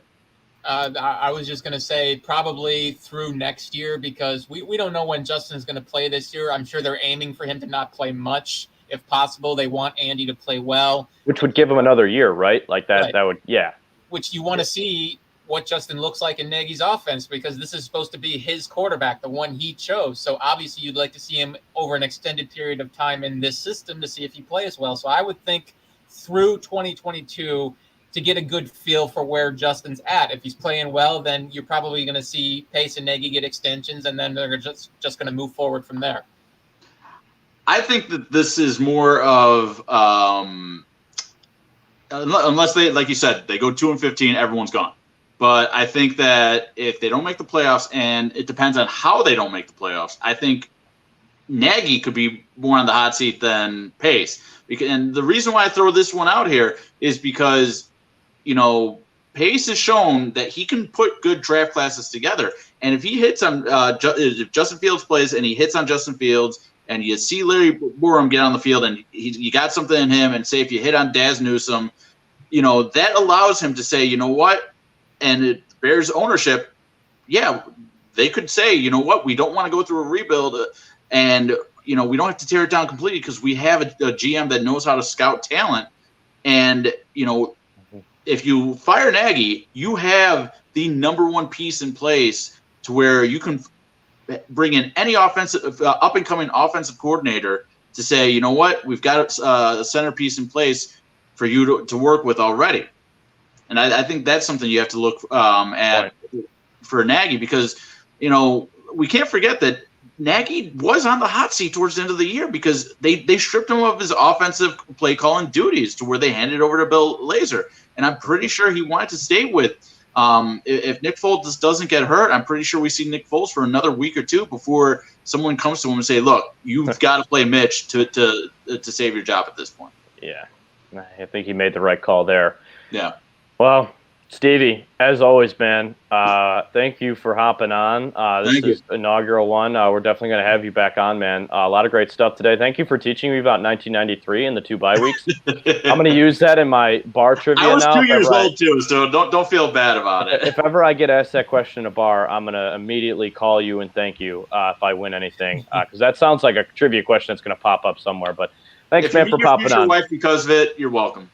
I was just going to say probably through next year, because we don't know when Justin's going to play this year. I'm sure they're aiming for him to not play much. If possible, they want Andy to play well. Which would give him another year, right? Like that, right. That would, yeah. Which you want to see what Justin looks like in Nagy's offense, because this is supposed to be his quarterback, the one he chose. So obviously you'd like to see him over an extended period of time in this system to see if he plays well. So I would think through 2022 to get a good feel for where Justin's at. If he's playing well, then you're probably going to see Pace and Nagy get extensions, and then they're just going to move forward from there. I think that this is more of unless they, like you said, they go 2-15, everyone's gone. But I think that if they don't make the playoffs, and it depends on how they don't make the playoffs, I think Nagy could be more on the hot seat than Pace. And the reason why I throw this one out here is because, Pace has shown that he can put good draft classes together. And if he hits on if Justin Fields plays and he hits on Justin Fields, and you see Larry Borom get on the field and you got something in him, and say if you hit on Daz Newsome, that allows him to say, you know what, and it Bears ownership, they could say, you know what, we don't want to go through a rebuild, and we don't have to tear it down completely because we have a GM that knows how to scout talent. And if you fire Nagy, you have the number one piece in place to where you can bring in any offensive up and coming offensive coordinator to say, you know what, we've got a centerpiece in place for you to work with already. And I think that's something you have to look at for Nagy, because we can't forget that Nagy was on the hot seat towards the end of the year because they stripped him of his offensive play calling duties to where they handed it over to Bill Lazor. And I'm pretty sure he wanted to stay with. If Nick Foles doesn't get hurt, I'm pretty sure we see Nick Foles for another week or two before someone comes to him and say, "Look, you've got to play Mitch to save your job at this point." Yeah, I think he made the right call there. Yeah. Well, Stevie, as always, man, thank you for hopping on. This is inaugural one. We're definitely going to have you back on, man. A lot of great stuff today. Thank you for teaching me about 1993 and the 2 bye weeks. I'm going to use that in my bar trivia now. I was 2 years old too, so don't feel bad about it. If ever I get asked that question in a bar, I'm going to immediately call you and thank you if I win anything, because that sounds like a trivia question that's going to pop up somewhere. But thanks, man, for popping on. If you meet your wife because of it, you're welcome.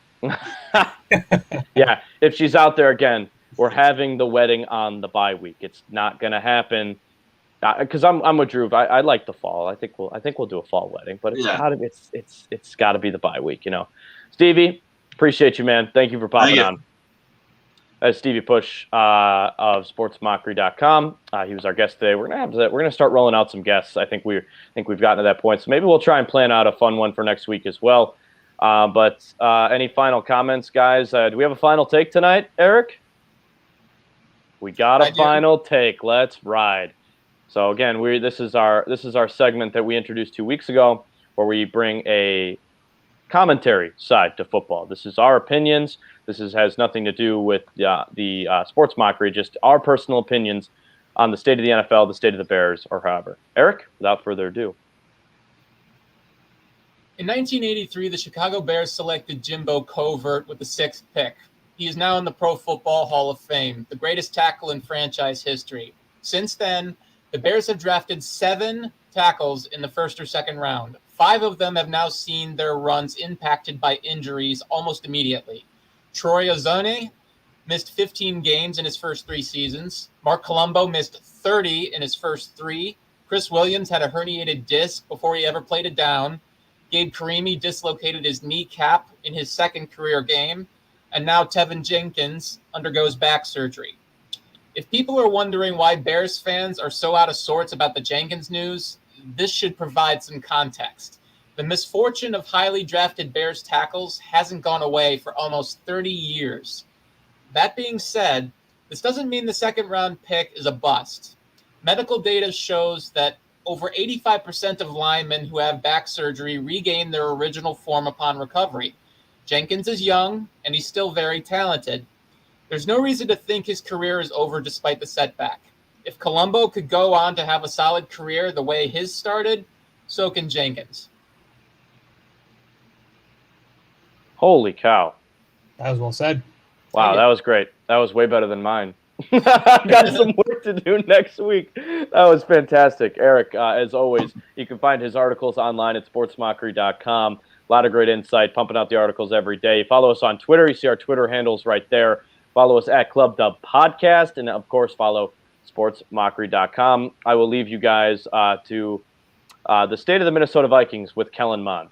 Yeah, if she's out there again, we're having the wedding on the bye week. It's not going to happen because I'm with Drew. I like the fall. I think we'll do a fall wedding, but it's got to be the bye week, Stevie, appreciate you, man. Thank you for popping on. That's Stevie Push of sportsmockery.com. He was our guest today. We're gonna start rolling out some guests. I think we've gotten to that point, so maybe we'll try and plan out a fun one for next week as well. But any final comments, guys? Do we have a final take tonight, Eric? We got a final take. Let's ride. So again, this is our segment that we introduced 2 weeks ago, where we bring a commentary side to football. This is our opinions. This has nothing to do with the sports mockery, just our personal opinions on the state of the NFL, the state of the Bears, or however. Eric, without further ado. In 1983, the Chicago Bears selected Jimbo Covert with the 6th pick. He is now in the Pro Football Hall of Fame, the greatest tackle in franchise history. Since then, the Bears have drafted 7 tackles in the 1st or 2nd round. 5 of them have now seen their runs impacted by injuries almost immediately. Troy Ozone missed 15 games in his first 3 seasons. Mark Colombo missed 30 in his first 3. Chris Williams had a herniated disc before he ever played a down. Gabe Karimi dislocated his kneecap in his 2nd career game, and now Teven Jenkins undergoes back surgery. If people are wondering why Bears fans are so out of sorts about the Jenkins news, this should provide some context. The misfortune of highly drafted Bears tackles hasn't gone away for almost 30 years. That being said, this doesn't mean the 2nd round pick is a bust. Medical data shows that over 85% of linemen who have back surgery regain their original form upon recovery. Jenkins is young, and he's still very talented. There's no reason to think his career is over despite the setback. If Colombo could go on to have a solid career the way his started, so can Jenkins. Holy cow. That was well said. Wow, that was great. That was way better than mine. I've got some work to do next week. That was fantastic. Eric, as always, you can find his articles online at sportsmockery.com. A lot of great insight, pumping out the articles every day. Follow us on Twitter. You see our Twitter handles right there. Follow us at ClubDub Podcast. And, of course, follow sportsmockery.com. I will leave you guys to the state of the Minnesota Vikings with Kellen Mond.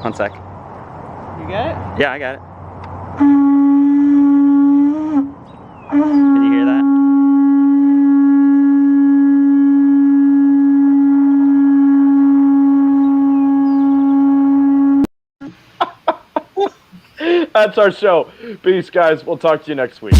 One sec. You got it? Yeah, I got it. Did you hear that? That's our show. Peace, guys. We'll talk to you next week.